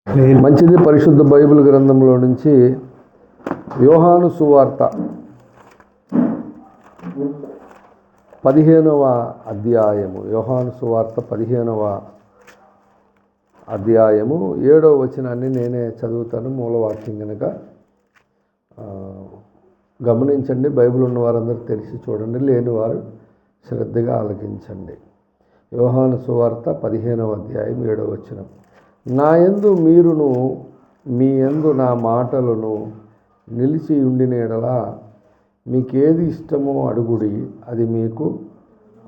మంచిది. పరిశుద్ధ బైబిల్ గ్రంథంలో నుంచి యోహాను సువార్త 15వ అధ్యాయము. యోహాను సువార్త 15వ అధ్యాయము 7వ వచనాన్ని నేనే చదువుతాను. మూలవాక్యం కనుక గమనించండి. బైబిల్ ఉన్న వారందరూ తెలిసి చూడండి, లేని వారు శ్రద్ధగా ఆలకించండి. యోహాను సువార్త 15వ అధ్యాయం 7వ వచనం. నా యందు మీరును మీ యందు నా మాటలను నిలిచి ఉండిన యెడల మీకేది ఇష్టమో అడుగుడి, అది మీకు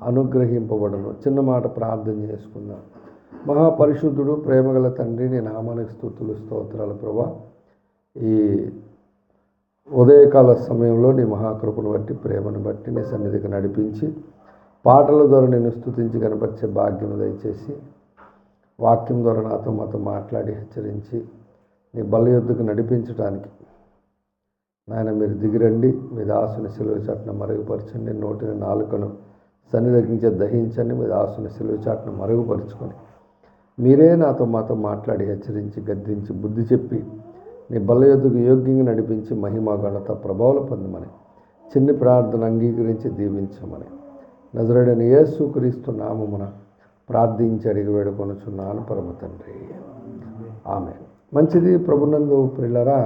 అనుగ్రహింపబడును. చిన్న మాట ప్రార్థన చేసుకుందాం. మహాపరిశుద్ధుడు, ప్రేమగల తండ్రి, నీ నామానికి స్తుతులు స్తోత్రాలు ప్రభా. ఈ ఉదయకాల సమయంలో నీ మహాకృపను బట్టి, ప్రేమను బట్టి నీ సన్నిధికి నడిపించి పాటల ద్వారా నేను స్తుతించి కనపరిచే భాగ్యం దయచేసి, వాక్యం ద్వారా మాతో మాట్లాడి హెచ్చరించి నీ బల్ల యొద్దకు నడిపించడానికి నాయన మీరు దిగిరండి. మీ దాసుని సిలువ చాటున మరుగుపరచండి. నోటిని నాలుకను సన్నిధించే దహించండి. మీ దాసుని సిలువ చాటున మరుగుపరుచుకొని మీరే మాతో మాట్లాడి హెచ్చరించి గద్దించి బుద్ధి చెప్పి నీ బల్ల యొద్దకు యోగ్యంగా నడిపించి మహిమ ఘనత ప్రభావాలు పొందమని చిన్ని ప్రార్థన అంగీకరించి దీవించమని నజరేయుడైన యేసుక్రీస్తు నామమున ప్రార్థించి అడిగి వేడుకొనుచున్నాను పరమ తండ్రి, ఆమేన్. మంచిది. ప్రభునందు ప్రియులారా,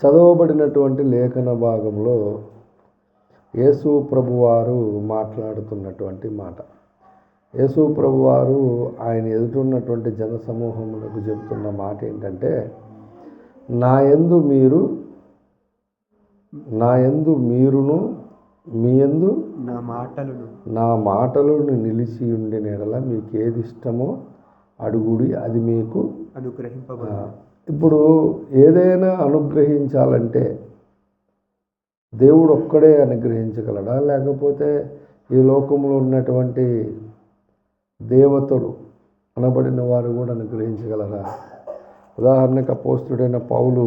చదవబడినటువంటి లేఖన భాగంలో యేసు ప్రభువారు మాట్లాడుతున్నటువంటి మాట. యేసు ప్రభువారు ఆయన ఎదుటున్నటువంటి జన సమూహములకు చెబుతున్న మాట ఏంటంటే, నా యందు మీరును మీ యందు నా మాటలను నిలిచి ఉండిన యెడల మీకు ఏది ఇష్టమో అడుగుడి, అది మీకు అనుగ్రహింపబడును. ఇప్పుడు ఏదైనా అనుగ్రహించాలంటే దేవుడు ఒక్కడే అనుగ్రహించగలడా, లేకపోతే ఈ లోకంలో ఉన్నటువంటి దేవతలు అనబడిన వారు కూడా అనుగ్రహించగలరా? ఉదాహరణకు అపోస్తుడైన పౌలు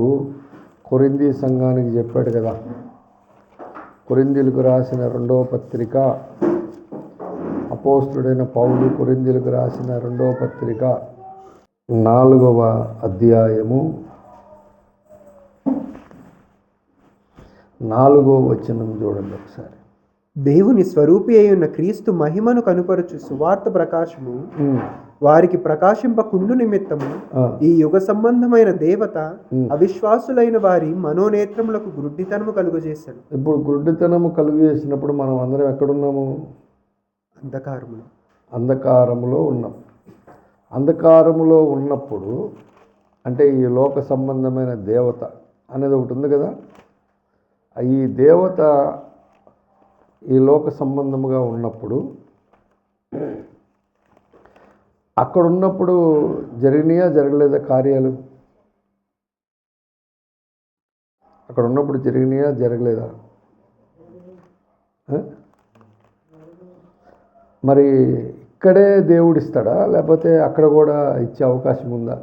కొరింథీ సంఘానికి చెప్పాడు కదా. కొరింథీయులకు రాసిన 2వ పత్రిక, అపోస్తుడైన పౌలు కొరింథీయులకు రాసిన 2వ పత్రిక 4వ అధ్యాయము 4వ వచనం చూడండి ఒకసారి. దేవుని స్వరూపి అయిన క్రీస్తు మహిమను కనుపరచు సువార్త ప్రకాశము వారికి ప్రకాశింపకుండు నిమిత్తము ఈ యుగ సంబంధమైన దేవత అవిశ్వాసులైన వారి మనోనేత్రములకు గుడ్డితనము కలుగజేశాడు. ఇప్పుడు గుడ్డితనము కలుగు చేసినప్పుడు మనం అందరం ఎక్కడున్నాము? అంధకారములో ఉన్నాం. అంధకారములో ఉన్నప్పుడు అంటే ఈ లోక సంబంధమైన దేవత అనేది ఒకటి ఉంది కదా. ఈ దేవత ఈ లోక సంబంధముగా ఉన్నప్పుడు అక్కడ ఉన్నప్పుడు జరిగినాయా జరగలేదా కార్యాలు? అక్కడ ఉన్నప్పుడు జరిగినాయా జరగలేదా? మరి ఇక్కడే దేవుడు ఇస్తాడా, లేకపోతే అక్కడ కూడా ఇచ్చే అవకాశం ఉందా?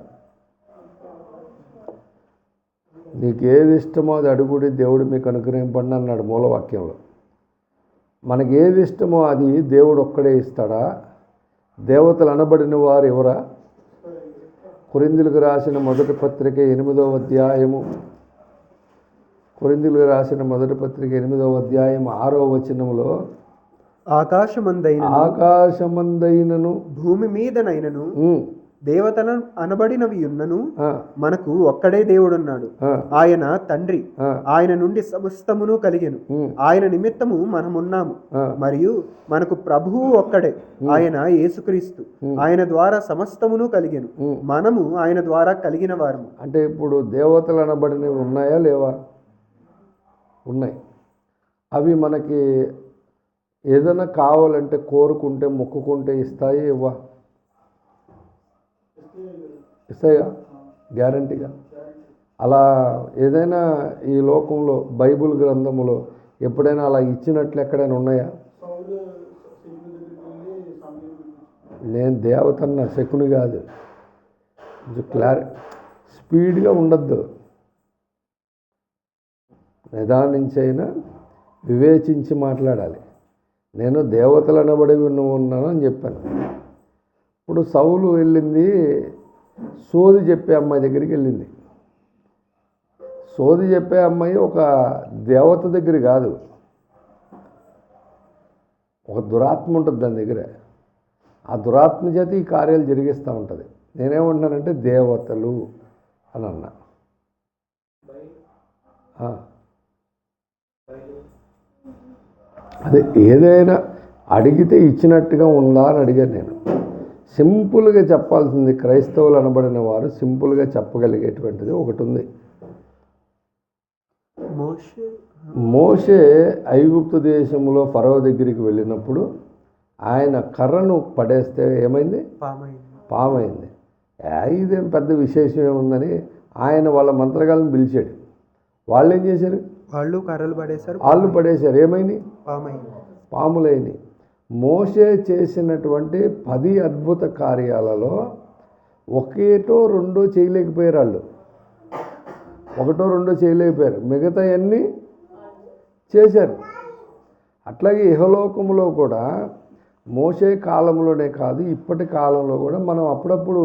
నీకు ఏది ఇష్టమో అది అడుగుడి, దేవుడు మీకు అనుగ్రహింపండి అన్నాడు మూలవాక్యంలో. మనకి ఏది ఇష్టమో అది దేవుడు ఒక్కడే ఇస్తాడా? దేవతలు అనబడిన వారు ఎవరా? కొరింథీయులకు రాసిన మొదటి పత్రిక 8వ అధ్యాయము, కొరింథీయులకు రాసిన మొదటి పత్రిక 8వ అధ్యాయం 6వ వచనంలో, ఆకాశమందైనను భూమి మీదనైనను దేవతలు అనబడినవి ఉన్నను మనకు ఒక్కడే దేవుడున్నాడు, ఆయన తండ్రి. ఆయన నుండి సమస్తమును కలిగెను, ఆయన నిమిత్తము మనమున్నాము. మరియు మనకు ప్రభువు ఒక్కడే, ఆయన యేసుక్రీస్తు. ఆయన ద్వారా సమస్తమును కలిగెను, మనము ఆయన ద్వారా కలిగిన వారము. అంటే ఇప్పుడు దేవతలు అనబడినవి ఉన్నాయా లేవా? ఉన్నాయి. అవి మనకి ఏదైనా కావాలంటే కోరుకుంటే మొక్కుకుంటే ఇస్తాయి ఇవ్వా? ఇస్తాయా? గ్యారంటీగా. అలా ఏదైనా ఈ లోకంలో బైబిల్ గ్రంథములో ఎప్పుడైనా అలా ఇచ్చినట్లు ఎక్కడైనా ఉన్నాయా? నేను దేవతన్న శకుని కాదు. స్పీడ్గా ఉండద్దు, నిదానించైనా వివేచించి మాట్లాడాలి. నేను దేవతలు అనబడి ఉన్నాను అని చెప్పాను. ఇప్పుడు సౌలు వెళ్ళింది సోది చెప్పే అమ్మాయి దగ్గరికి వెళ్ళింది. సోది చెప్పే అమ్మాయి ఒక దేవత దగ్గర కాదు, ఒక దురాత్మ ఉంటుంది దాని దగ్గర. ఆ దురాత్మ చేత ఈ కార్యాలు జరిగిస్తూ ఉంటుంది. నేనేమంటున్నానంటే దేవతలు అని అన్నా. అదే ఏదైనా అడిగితే ఇచ్చినట్టుగా ఉందా అని అడిగాను నేను. సింపుల్గా చెప్పాల్సింది, క్రైస్తవులు అనబడిన వారు సింపుల్గా చెప్పగలిగేటువంటిది ఒకటి ఉంది. మోషే ఐగుప్తు దేశంలో ఫరో దగ్గరికి వెళ్ళినప్పుడు ఆయన కర్రను పడేస్తే ఏమైంది? పామైంది. ఇదేం పెద్ద విశేషం ఏముందని ఆయన వాళ్ళ మంత్రగాళ్ళని పిలిచాడు. వాళ్ళు ఏం చేశారు? వాళ్ళు కర్రలు పడేశారు. వాళ్ళు పడేశారు. ఏమైంది? పాములైనవి. మోషే చేసినటువంటి 10 అద్భుత కార్యాలలో ఒకటో రెండో చేయలేకపోయారు. వాళ్ళు ఒకటో రెండో చేయలేకపోయారు, మిగతా అన్నీ చేశారు. అట్లాగే ఇహలోకములో కూడా మోషే కాలంలోనే కాదు, ఇప్పటి కాలంలో కూడా మనం అప్పుడప్పుడు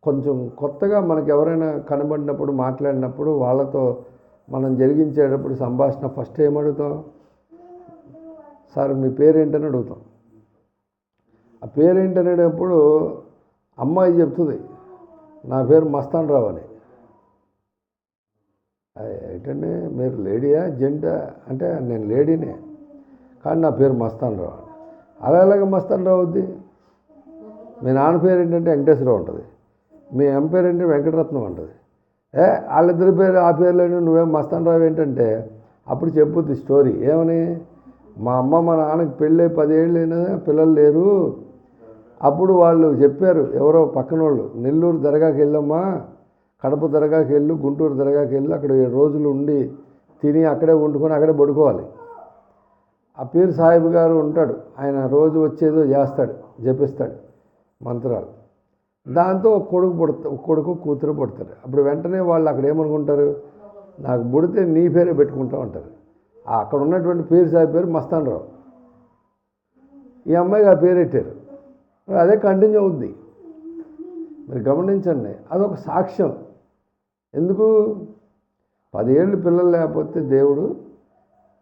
కొంచెం కొత్తగా మనకు ఎవరైనా కనబడినప్పుడు, మాట్లాడినప్పుడు, వాళ్ళతో మనం జరిగించేటప్పుడు సంభాషణ ఫస్ట్ ఏమడుగుతాం? సార్ మీ పేరేంటని అడుగుతాం. ఆ పేరేంటని అడిగినప్పుడు అమ్మాయి చెప్తుంది, నా పేరు మస్తాన్ రావు అని. ఏంటంటే మీరు లేడీయా జెంటా అంటే నేను లేడీనే, కానీ నా పేరు మస్తాన్ రావు అని. అలాగే మస్తాన్ రావు అవుద్ది. మీ నాన్న పేరు ఏంటంటే వెంకటేశ్వరరావు ఉంటుంది, మీ అమ్మ పేరు ఏంటంటే వెంకటరత్నం ఉంటుంది. వాళ్ళిద్దరి పేరు ఆ పేర్లేని నువ్వేం మస్తాన్ రావు ఏంటంటే అప్పుడు చెప్పుద్ది స్టోరీ. ఏమని? మా అమ్మ మా నాన్నకి పెళ్ళి 10 ఏళ్ళైనా పిల్లలు లేరు. అప్పుడు వాళ్ళు చెప్పారు, ఎవరో పక్కన వాళ్ళు, నెల్లూరు దర్గాకి వెళ్ళమ్మా, కడప దర్గాకి వెళ్ళు, గుంటూరు దర్గాకి వెళ్ళి అక్కడ 7 రోజులు ఉండి తిని అక్కడే వండుకొని అక్కడే పడుకోవాలి. ఆ పీర్ సాహిబ్ గారు ఉంటాడు, ఆయన రోజు వచ్చేదో చేస్తాడు, జపిస్తాడు మంత్రాలు. దాంతో కొడుకు కూతురు పుడతారు. అప్పుడు వెంటనే వాళ్ళు అక్కడ ఏమనుకుంటారు, నాకు పుడితే నీ పేరే పెట్టుకుంటా ఉంటారు. అక్కడ ఉన్నటువంటి పీర్ సాహిబ్ పేరు మస్తాన్ రావు. ఈ అమ్మాయికి ఆ పేరు పెట్టారు. అదే కంటిన్యూ అవుద్ది. మీరు గమనించండి, అదొక సాక్ష్యం. ఎందుకు? 10 ఏళ్ళు పిల్లలు లేకపోతే దేవుడు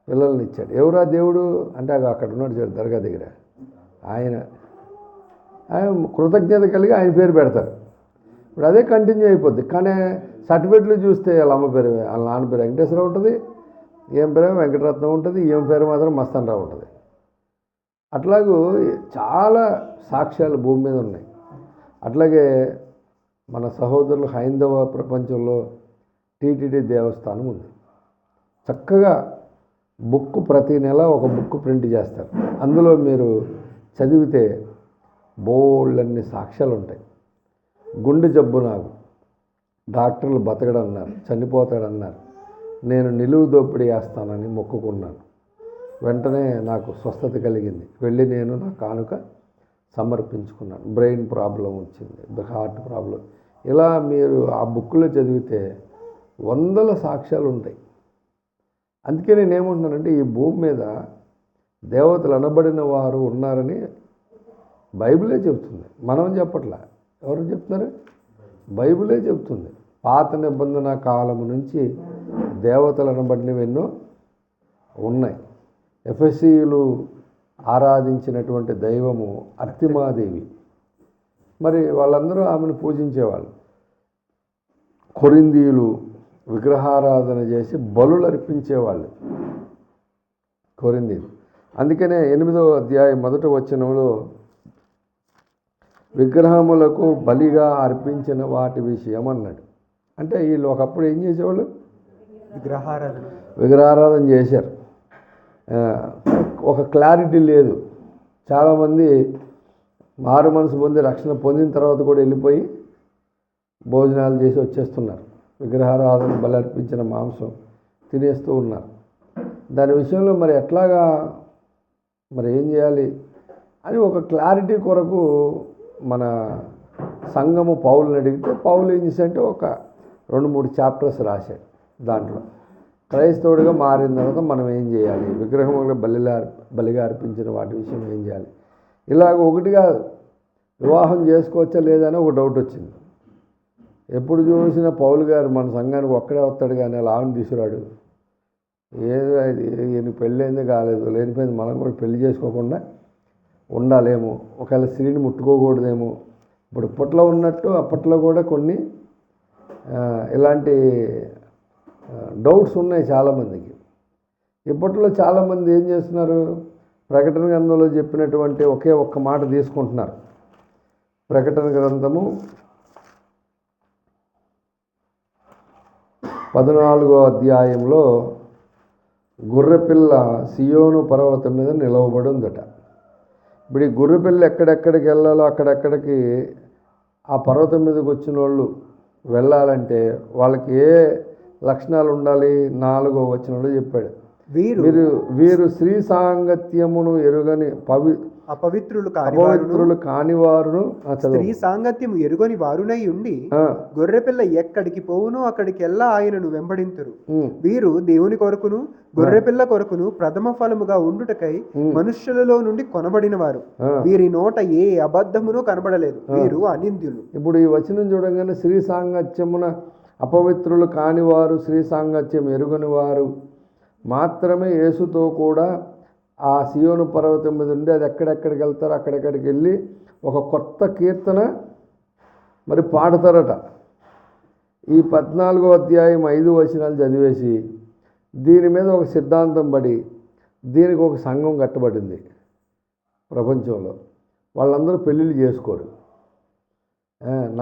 పిల్లల్ని ఇచ్చాడు. ఎవరా దేవుడు అంటే అక్కడ ఉన్నాడు చూడు దర్గా దగ్గర, ఆయన కృతజ్ఞత కలిగి ఆయన పేరు పెడతారు. ఇప్పుడు అదే కంటిన్యూ అయిపోద్ది. కానీ సర్టిఫికెట్లు చూస్తే వాళ్ళ అమ్మ పేరు, వాళ్ళ నాన్న పేరు వెంకటేశ్వరరావు ఉంటుంది, ఏం పేరు వెంకటరత్నం ఉంటుంది, ఏం పేరు మాత్రం మస్తాన్ రావు ఉంటుంది. అట్లాగూ చాలా సాక్ష్యాలు భూమి మీద ఉన్నాయి. అట్లాగే మన సహోదరులు హైందవ ప్రపంచంలో టీటీడీ దేవస్థానం ఉంది. చక్కగా బుక్ ప్రతి నెల ఒక బుక్ ప్రింట్ చేస్తారు. అందులో మీరు చదివితే బోళ్ళన్ని సాక్ష్యాలు ఉంటాయి. గుండె జబ్బు నాకు డాక్టర్లు బతకడన్నారు, చనిపోతాడన్నారు. నేను నిలువు దోపిడీ వేస్తానని మొక్కుకున్నాను. వెంటనే నాకు స్వస్థత కలిగింది. వెళ్ళి నేను నా కానుక సమర్పించుకున్నాను. బ్రెయిన్ ప్రాబ్లం వచ్చింది, హార్ట్ ప్రాబ్లం. ఇలా మీరు ఆ బుక్లో చదివితే వందల సాక్ష్యాలు ఉంటాయి. అందుకే నేను ఏమంటున్నానంటే ఈ భూమి మీద దేవతలు అనబడిన వారు ఉన్నారని బైబిలే చెప్తుంది, మనం చెప్పట్లా. ఎవరు చెప్తున్నారు? బైబిలే చెప్తుంది. పాత నిబంధన కాలము నుంచి దేవతలు అనబడినవి ఎన్నో ఉన్నాయి. ఎఫెసీయులు ఆరాధించినటువంటి దైవము అర్తిమాదేవి. మరి వాళ్ళందరూ ఆమెను పూజించేవాళ్ళు. కొరింథీయులు విగ్రహారాధన చేసి బలులు అర్పించేవాళ్ళు కొరింథీయులు. అందుకనే 8వ అధ్యాయం 1వ వచనంలో విగ్రహములకు బలిగా అర్పించిన వాటి విషయం అన్నాడు. అంటే వీళ్ళు ఒకప్పుడు ఏం చేసేవాళ్ళు? విగ్రహారాధన చేశారు. ఒక క్లారిటీ లేదు. చాలామంది మారు మనసు పొంది రక్షణ పొందిన తర్వాత కూడా వెళ్ళిపోయి భోజనాలు చేసి వచ్చేస్తున్నారు. విగ్రహారాధన బలి అర్పించిన మాంసం తినేస్తూ ఉన్నారు. దాని విషయంలో మరి ఎట్లాగా, మరి ఏం చేయాలి అని ఒక క్లారిటీ కొరకు మన సంఘము పౌలుని అడిగితే పౌలు ఏం చేశాడంటే ఒక 2-3 చాప్టర్స్ రాశాడు. దాంట్లో క్రైస్తవుడిగా మారిన తర్వాత మనం ఏం చేయాలి, విగ్రహములు బలిగా అర్పించిన వాటి విషయం ఏం చేయాలి, ఇలాగ ఒకటిగా వివాహం చేసుకోవచ్చా లేదా అని ఒక డౌట్ వచ్చింది. ఎప్పుడు చూసినా పౌలు గారు మన సంఘానికి ఒక్కడే వస్తాడు కానీ అలా ఆవిని తీసుకురాడు. ఏదో అది ఈయన పెళ్ళైంది కాలేదు, లేనిపోయింది, మనం కూడా పెళ్లి చేసుకోకుండా ఉండాలేమో, ఒకవేళ స్త్రీని ముట్టుకోకూడదేమో. ఇప్పుడు ఇప్పట్లో ఉన్నట్టు అప్పట్లో కూడా కొన్ని ఇలాంటి డౌట్స్ ఉన్నాయి చాలామందికి. ఇప్పట్లో చాలామంది ఏం చేస్తున్నారు, ప్రకటన గ్రంథంలో చెప్పినటువంటి ఒకే ఒక్క మాట తీసుకుంటున్నారు. ప్రకటన గ్రంథము 14వ అధ్యాయంలో గొర్రెపిల్ల సియోను పర్వతం మీద నిలవబడి ఉందట. ఇప్పుడు ఈ గొర్రెపిల్ల ఎక్కడెక్కడికి వెళ్ళాలో అక్కడెక్కడికి ఆ పర్వతం మీదకి వచ్చిన వాళ్ళు వెళ్ళాలంటే వాళ్ళకి ఏ లక్షణాలు ఉండాలి? 4వ వచనంలో చెప్పాడు, వీరు స్త్రీ సాంగత్యమును ఎరుగని అపవిత్రులు కానివారును స్త్రీ సాంగత్యము ఎరుగని వారునై ఉండి గొర్రెపిల్ల ఎక్కడికి పోవునో అక్కడికి వెళ్ళా ఆయనను వెంబడింతురు. వీరు దేవుని కొరకును గొర్రెపిల్ల కొరకును ప్రథమ ఫలముగా ఉండుటకై మనుష్యులలో నుండి కొనబడిన వారు. వీరి నోట ఏ అబద్ధమును కనబడలేదు, వీరు అనింద్యులు. ఇప్పుడు ఈ వచనం చూడగానే స్త్రీ సాంగత్యమున అపవిత్రులు కానివారు, స్త్రీ సాంగత్యం ఎరుగని వారు మాత్రమే యేసుతో కూడా ఆ సియోను పర్వతం మీద ఉండి, అది ఎక్కడెక్కడికి వెళ్తారో అక్కడెక్కడికి వెళ్ళి ఒక కొత్త కీర్తన మరి పాడతారట. ఈ 14వ అధ్యాయం 5 వచనాలు చదివేసి దీని మీద ఒక సిద్ధాంతం పడి దీనికి ఒక సంఘం కట్టబడింది ప్రపంచంలో. వాళ్ళందరూ పెళ్ళిళ్ళు చేసుకోరు,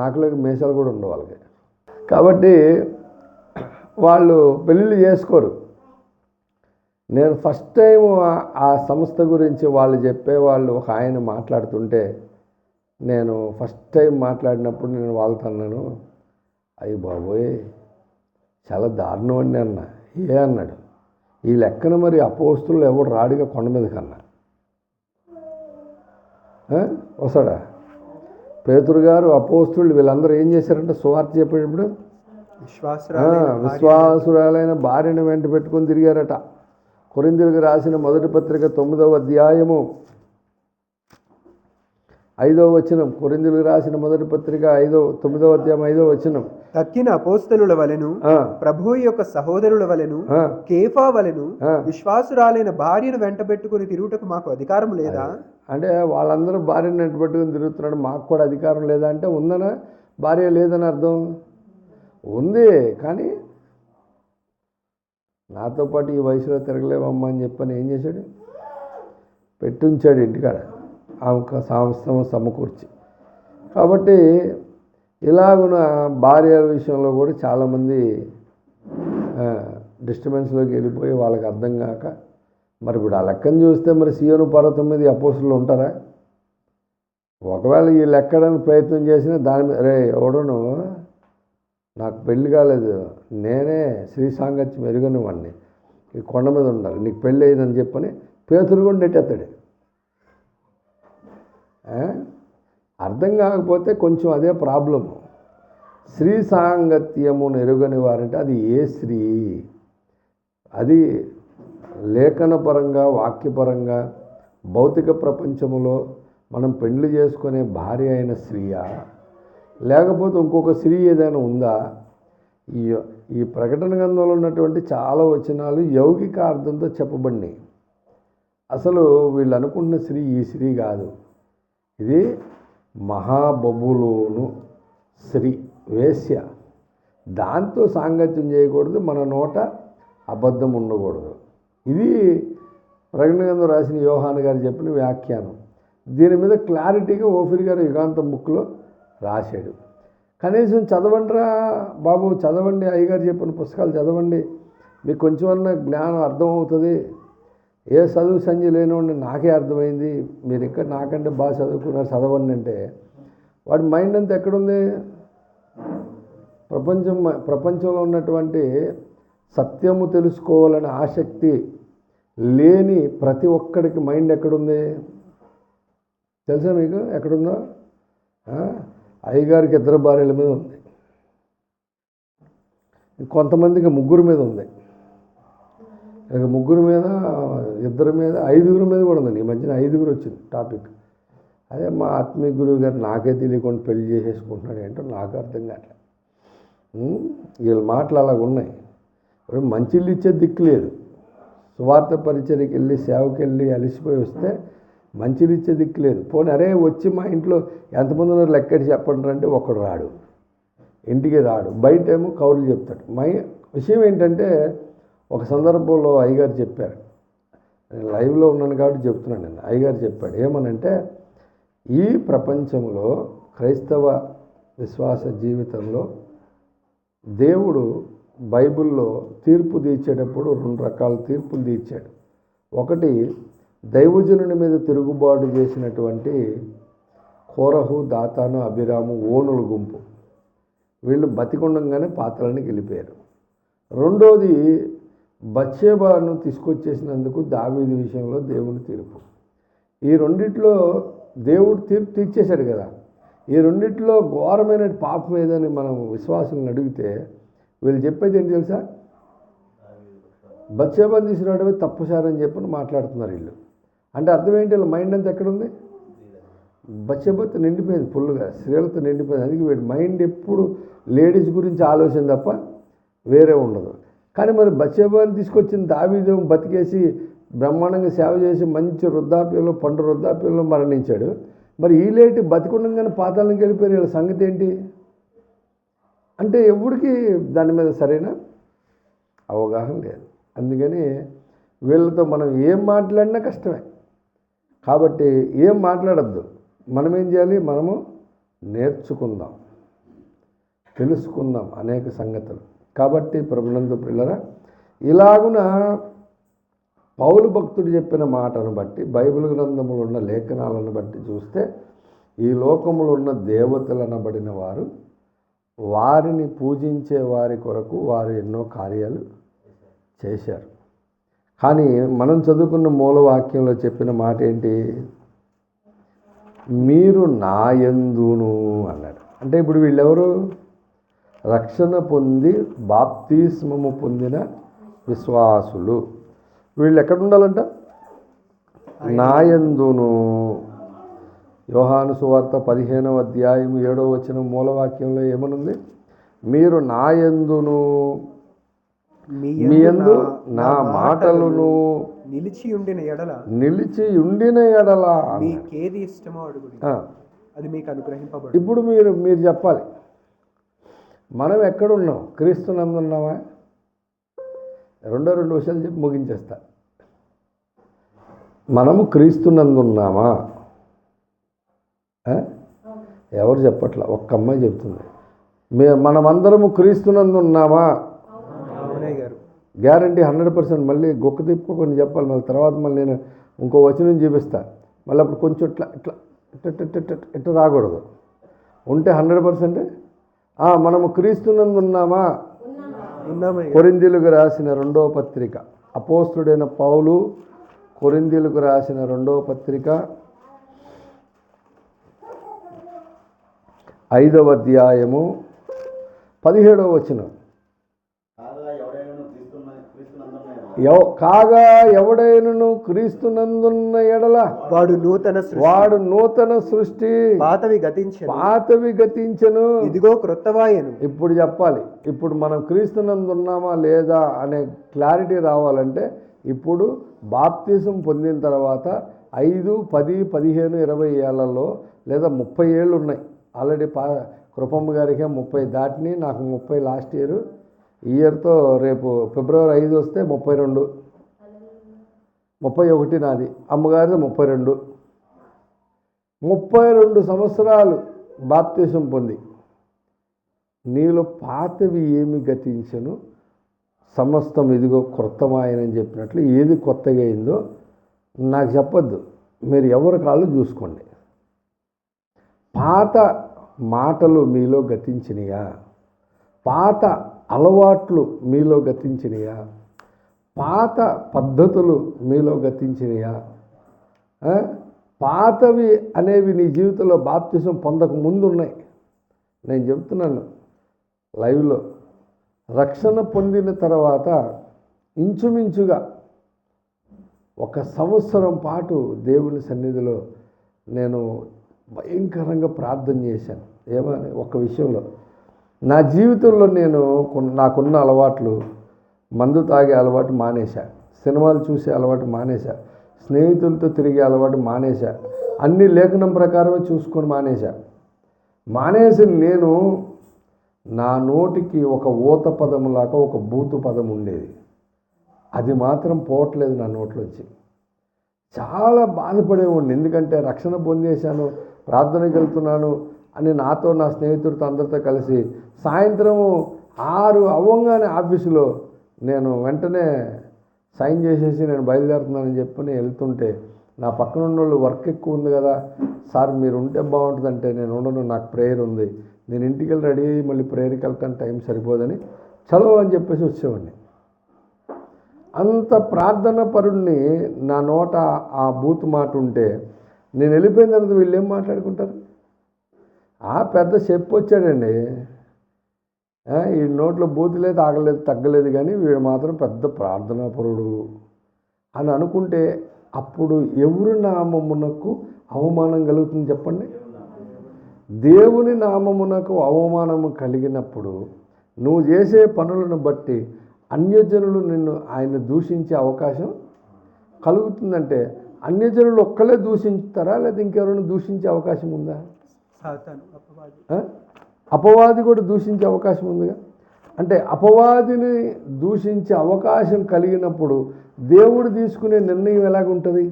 నాకులకి మీసాలు కూడా ఉండవు వాళ్ళకి. కాబట్టి వాళ్ళు పెళ్ళిళ్ళు చేసుకోరు. నేను ఫస్ట్ టైం ఆ సంస్థ గురించి వాళ్ళు చెప్పేవాళ్ళు ఒక ఆయన మాట్లాడుతుంటే, నేను ఫస్ట్ టైం మాట్లాడినప్పుడు నేను వాళ్ళతో అన్నాను, అయ్యి బాబోయ్ చాలా దారుణం అండి అన్న. ఏ అన్నాడు, ఈ లెక్కన మరి అపోస్తులు ఎవడు రాడుగా కొండ మీద కన్నా వస్తాడా? పేతురు గారు, అపోస్తులు వీళ్ళందరూ ఏం చేశారంటే సువార్త చెప్పేటప్పుడు విశ్వాసురాలైన భార్యను వెంట పెట్టుకొని తిరిగారట. కొరింథీయులకు రాసిన మొదటి పత్రిక 9వ అధ్యాయము 5వ వచనం. కొరింథీయులకు రాసిన మొదటి పత్రిక 9వ అధ్యాయం 5వ వచనం. తక్కిన అపోస్తలుల వలెను ప్రభువు యొక్క సహోదరుల వలెను కేఫా వలెను విశ్వాసురాలైన భార్యను వెంట పెట్టుకుని తిరుగుటకు మాకు అధికారం లేదా? అంటే వాళ్ళందరూ భార్యను వెంట పెట్టుకుని తిరుగుతున్నాడు, మాకు కూడా అధికారం లేదా అంటే ఉందనా? భార్య లేదని అర్థం ఉంది, కానీ నాతో పాటు ఈ వయసులో తిరగలేవమ్మా అని చెప్పని ఏం చేశాడు, పెట్టుంచాడు ఇంటికాడ ఆమె సంస్థ సమకూర్చి. కాబట్టి ఇలాగున భార్యల విషయంలో కూడా చాలామంది డిస్టర్బెన్స్లోకి వెళ్ళిపోయి వాళ్ళకి అర్థం కాక, మరి ఇప్పుడు ఆ లెక్కను చూస్తే మరి సియోను పర్వతం మీద అపోస్తులు ఉంటారా? ఒకవేళ ఈ లెక్కడానికి ప్రయత్నం చేసినా దాని మీద రే ఎవడను నాకు పెళ్ళి కాలేదు, నేనే స్త్రీ సాంగత్యం ఎరుగని వాడిని, ఈ కొండ మీద ఉండాలి, నీకు పెళ్ళి అయిందని చెప్పని పేతురు కూడా నెట్టేస్తాడు. అర్థం కాకపోతే కొంచెం అదే ప్రాబ్లము. స్త్రీ సాంగత్యమును ఎరుగని వారంటే అది ఏ స్త్రీ? అది లేఖనపరంగా వాక్యపరంగా భౌతిక ప్రపంచంలో మనం పెళ్లి చేసుకునే భార్య అయిన స్త్రీయా, లేకపోతే ఇంకొక స్త్రీ ఏదైనా ఉందా? ఈ ప్రకటన గ్రంథంలో ఉన్నటువంటి చాలా వచనాలు యౌగిక అర్థంతో చెప్పబడినాయి. అసలు వీళ్ళు అనుకుంటున్న స్త్రీ ఈ స్త్రీ కాదు, ఇది మహాబబులోను స్త్రీ, వేశ్య. దాంతో సాంగత్యం చేయకూడదు, మన నోట అబద్ధం ఉండకూడదు. ఇది ప్రకటన గ్రంథం రాసిన యోహాను గారు చెప్పిన వ్యాఖ్యానం. దీని మీద క్లారిటీగా ఓఫీర్ గారు యుగాంతం బుక్లో రాశాడు. కనీసం చదవండిరా బాబు, చదవండి, అయ్యగారు చెప్పిన పుస్తకాలు చదవండి, మీకు కొంచెమన్నా జ్ఞానం అర్థమవుతుంది. ఏ చదువు సంజయ్ లేనివాడిని నాకే అర్థమైంది, మీరు ఇక్కడ నాకంటే బాగా చదువుకున్నారు, చదవండి అంటే వాడి మైండ్ అంతా ఎక్కడుంది? ప్రపంచంలో ఉన్నటువంటి సత్యము తెలుసుకోవాలనే ఆసక్తి లేని ప్రతి ఒక్కడికి మైండ్ ఎక్కడుంది తెలుసా మీకు? ఎక్కడుందో? అయ్యగారికి 2 భార్యల మీద ఉంది, కొంతమందికి 3 మీద ఉంది, ఇక 3 మీద, 2 మీద, 5 మీద కూడా ఉంది. ఈ మధ్యన 5 వచ్చింది టాపిక్. అదే మా ఆత్మీయ గురువు గారు నాకే తెలియకుండా పెళ్లి చేసేసుకుంటున్నాడు ఏంటో నాకు అర్థం కావట్లేదు. వీళ్ళ మాటలు అలాగ ఉన్నాయి. ఇప్పుడు మంచిళ్ళు ఇచ్చే దిక్కు లేదు. సువార్త పరిచర్యకి వెళ్ళి సేవకి వెళ్ళి అలిసిపోయి వస్తే మంచిలు ఇచ్చే దిక్కు లేదు. పోనీ అరే వచ్చి మా ఇంట్లో ఎంతమంది ఉన్నారు లెక్కటి చెప్పండి అంటే ఒకడు రాడు, ఇంటికి రాడు, బయట ఏమో కౌరులు చెప్తాడు. విషయం ఏంటంటే ఒక సందర్భంలో అయ్యగారు చెప్పారు, నేను లైవ్లో ఉన్నాను కాబట్టి చెప్తున్నాను. నేను అయ్యగారు చెప్పాడు ఏమనంటే, ఈ ప్రపంచంలో క్రైస్తవ విశ్వాస జీవితంలో దేవుడు బైబిల్లో తీర్పు తీర్చేటప్పుడు 2 రకాల తీర్పులు తీర్చాడు. ఒకటి, దైవజనుని మీద తిరుగుబాటు చేసినటువంటి కోరహు, దాతాను, అభిరాము, ఓనుల గుంపు, వీళ్ళు బతికుండంగానే పాత్రలను గెలిపారు. రెండోది, బత్షెబాను తీసుకొచ్చేసినందుకు దావీదు విషయంలో దేవుని తీర్పు. ఈ రెండిట్లో దేవుడు తీర్పు తీర్చేశాడు కదా. ఈ రెండిట్లో ఘోరమైన పాపం ఏదని మనం విశ్వాసులను అడిగితే వీళ్ళు చెప్పేది ఏంటి తెలుసా? బత్షెబాను తీసుకురావడమే తప్పుసారని చెప్పని మాట్లాడుతున్నారు వీళ్ళు. అంటే అర్థం ఏంటి? వీళ్ళ మైండ్ అంతా ఎక్కడుంది? బత్షెబాతో నిండిపోయింది, ఫుల్గా స్త్రీలతో నిండిపోయింది. అందుకే వీడి మైండ్ ఎప్పుడు లేడీస్ గురించి ఆలోచన తప్ప వేరే ఉండదు. కానీ మరి బత్షెబాను తీసుకొచ్చిన దావీదు బతికేసి బ్రహ్మాండంగా సేవ చేసి మంచి వృద్ధాప్యంలో, పండు వృద్ధాప్యంలో మరణించాడు. మరి ఈలేటి బతికుండగానే పాతాళానికి వెళ్ళిపోయారు. వీళ్ళ సంగతి ఏంటి అంటే ఎవరికి దాని మీద సరైన అవగాహన లేదు. అందుకని వీళ్ళతో మనం ఏం మాట్లాడినా కష్టమే. కాబట్టి ఏం మాట్లాడద్దు. మనం ఏం చేయాలి? మనము నేర్చుకుందాం, తెలుసుకుందాం అనేక సంగతులు. కాబట్టి ప్రభునందు ప్రియులారా, ఇలాగున పౌలు భక్తుడు చెప్పిన మాటను బట్టి, బైబిల్ గ్రంథములో ఉన్న లేఖనాలను బట్టి చూస్తే ఈ లోకములో ఉన్న దేవతలు అనబడిన వారు, వారిని పూజించే వారి కొరకు వారు ఎన్నో కార్యాలు చేశారు. కానీ మనం చదువుకున్న మూలవాక్యంలో చెప్పిన మాట ఏంటి? మీరు నా యందును అన్నాడు. అంటే ఇప్పుడు వీళ్ళెవరు? రక్షణ పొంది బాప్తిస్మము పొందిన విశ్వాసులు. వీళ్ళు ఎక్కడ ఉండాలంట? నా యందును. యోహాను సువార్త 15వ అధ్యాయం 7వ వచనం మూలవాక్యంలో ఏమనుంది? మీరు నా యందును, మీ యందు నా మాటలను నిలిచి ఉండిన ఎడల మీకేది ఇష్టమో అడుగుడి, అది మీకు అనుగ్రహింపబడు. ఇప్పుడు మీరు చెప్పాలి, మనం ఎక్కడున్నాం? క్రీస్తునందున్నామా? రెండు విషయాలు చెప్పి ముగించేస్తా. మనము క్రీస్తునందున్నామా? ఎవరు చెప్పట్లా, ఒక్క అమ్మాయి చెప్తుంది. మనమందరము క్రీస్తునందున్నామా? గ్యారంటీ 100%. మళ్ళీ గొక్క తిప్పుకొని చెప్పాలి. మళ్ళీ తర్వాత మళ్ళీ నేను ఇంకో వచనం చూపిస్తా. మళ్ళీ అప్పుడు కొంచెం ఇట్లా రాకూడదు. ఉంటే 100%. మనము క్రీస్తునందున్నామా? కొరింథీయులకు రాసిన 2వ పత్రిక, అపోస్తుడైన పౌలు కొరింథీయులకు రాసిన 2వ పత్రిక 5వ అధ్యాయము 17వ వచనం. కాగా ఎవడైనను క్రీస్తునందున్న ఎడల వాడు నూతన సృష్టి, పాతవి గతించెను, ఇదిగో క్రొత్తవాయెను. ఇప్పుడు చెప్పాలి, ఇప్పుడు మనం క్రీస్తునందున్నామా లేదా అనే క్లారిటీ రావాలంటే ఇప్పుడు బాప్తిజం పొందిన తర్వాత 5, 10, 15, 20 ఏళ్లలో లేదా 30 ఏళ్ళు ఉన్నాయి. ఆల్రెడీ కృపమ్మ గారికి 30 దాటిని, నాకు 30 లాస్ట్ ఇయర్తో రేపు ఫిబ్రవరి 5 వస్తే 32, 31 నాది, అమ్మగారిది 32. 32 సంవత్సరాలు బాప్తిజం పొంది నీలో పాతవి ఏమి గతించను, సమస్తం ఇదిగో క్రొత్తమాయనని చెప్పినట్లు ఏది కొత్తగా అయిందో నాకు చెప్పొద్దు. మీరు ఎవరి కాళ్ళు చూసుకోండి. పాత మాటలు మీలో గతించినయా? పాత అలవాట్లు మీలో గతించినయా? పాత పద్ధతులు మీలో గతించినయా? పాతవి అనేవి నీ జీవితంలో బాప్తిజం పొందక ముందు ఉన్నాయి. నేను చెప్తున్నాను లైవ్లో, రక్షణ పొందిన తర్వాత ఇంచుమించుగా 1 సంవత్సరం పాటు దేవుని సన్నిధిలో నేను భయంకరంగా ప్రార్థన చేశాను. ఏమని? ఒక విషయంలో నా జీవితంలో నేను నాకున్న అలవాట్లు, మందు తాగే అలవాటు మానేశా, సినిమాలు చూసే అలవాటు మానేశా, స్నేహితులతో తిరిగే అలవాటు మానేశా, అన్ని లేఖనం ప్రకారమే చూసుకొని మానేసి నేను నా నోటికి ఒక ఊత పదములాగా ఒక బూతు పదం ఉండేది, అది మాత్రం పోవట్లేదు నా నోట్లోంచి. చాలా బాధపడేవాడిని. ఎందుకంటే రక్షణ పొందేశాను, ప్రార్థనకి వెళ్తున్నాను అని నాతో నా స్నేహితుడితో అందరితో కలిసి సాయంత్రం 6 అవ్వంగానే ఆఫీసులో నేను వెంటనే సైన్ చేసేసి నేను బయలుదేరుతున్నానని చెప్పి నేను వెళ్తుంటే నా పక్కన ఉన్న వాళ్ళు వర్క్ ఎక్కువ ఉంది కదా సార్ మీరు ఉంటే బాగుంటుందంటే నేను ఉండను, నాకు ప్రేయర్ ఉంది, నేను ఇంటికి వెళ్ళి రెడీ అయ్యి మళ్ళీ ప్రేయర్కి వెళ్తాను, టైం సరిపోదని చలో అని చెప్పేసి వచ్చేవాడిని. అంత ప్రార్థన పరుణ్ణి నా నోట ఆ బూత్ మాట ఉంటే నేను వెళ్ళిపోయిన తర్వాత వీళ్ళు ఏం మాట్లాడుకుంటారు? పెద్ద చెప్పు వచ్చాడండి, ఈ నోట్లో బూతులేదు ఆగలేదు తగ్గలేదు, కానీ వీడు మాత్రం పెద్ద ప్రార్థనా పరుడు అని అనుకుంటే అప్పుడు ఎవరి నామమునకు అవమానం కలుగుతుంది చెప్పండి? దేవుని నామమునకు అవమానము కలిగినప్పుడు నువ్వు చేసే పనులను బట్టి అన్యజనులు నిన్ను ఆయన దూషించే అవకాశం కలుగుతుందంటే అన్యజనులు ఒక్కలే దూషించుతారా లేదా ఇంకెవరైనా దూషించే అవకాశం ఉందా? అపవాది కూడా దూషించే అవకాశం ఉందిగా. అంటే అపవాదిని దూషించే అవకాశం కలిగినప్పుడు దేవుడు తీసుకునే నిర్ణయం ఎలాగుంటుంది?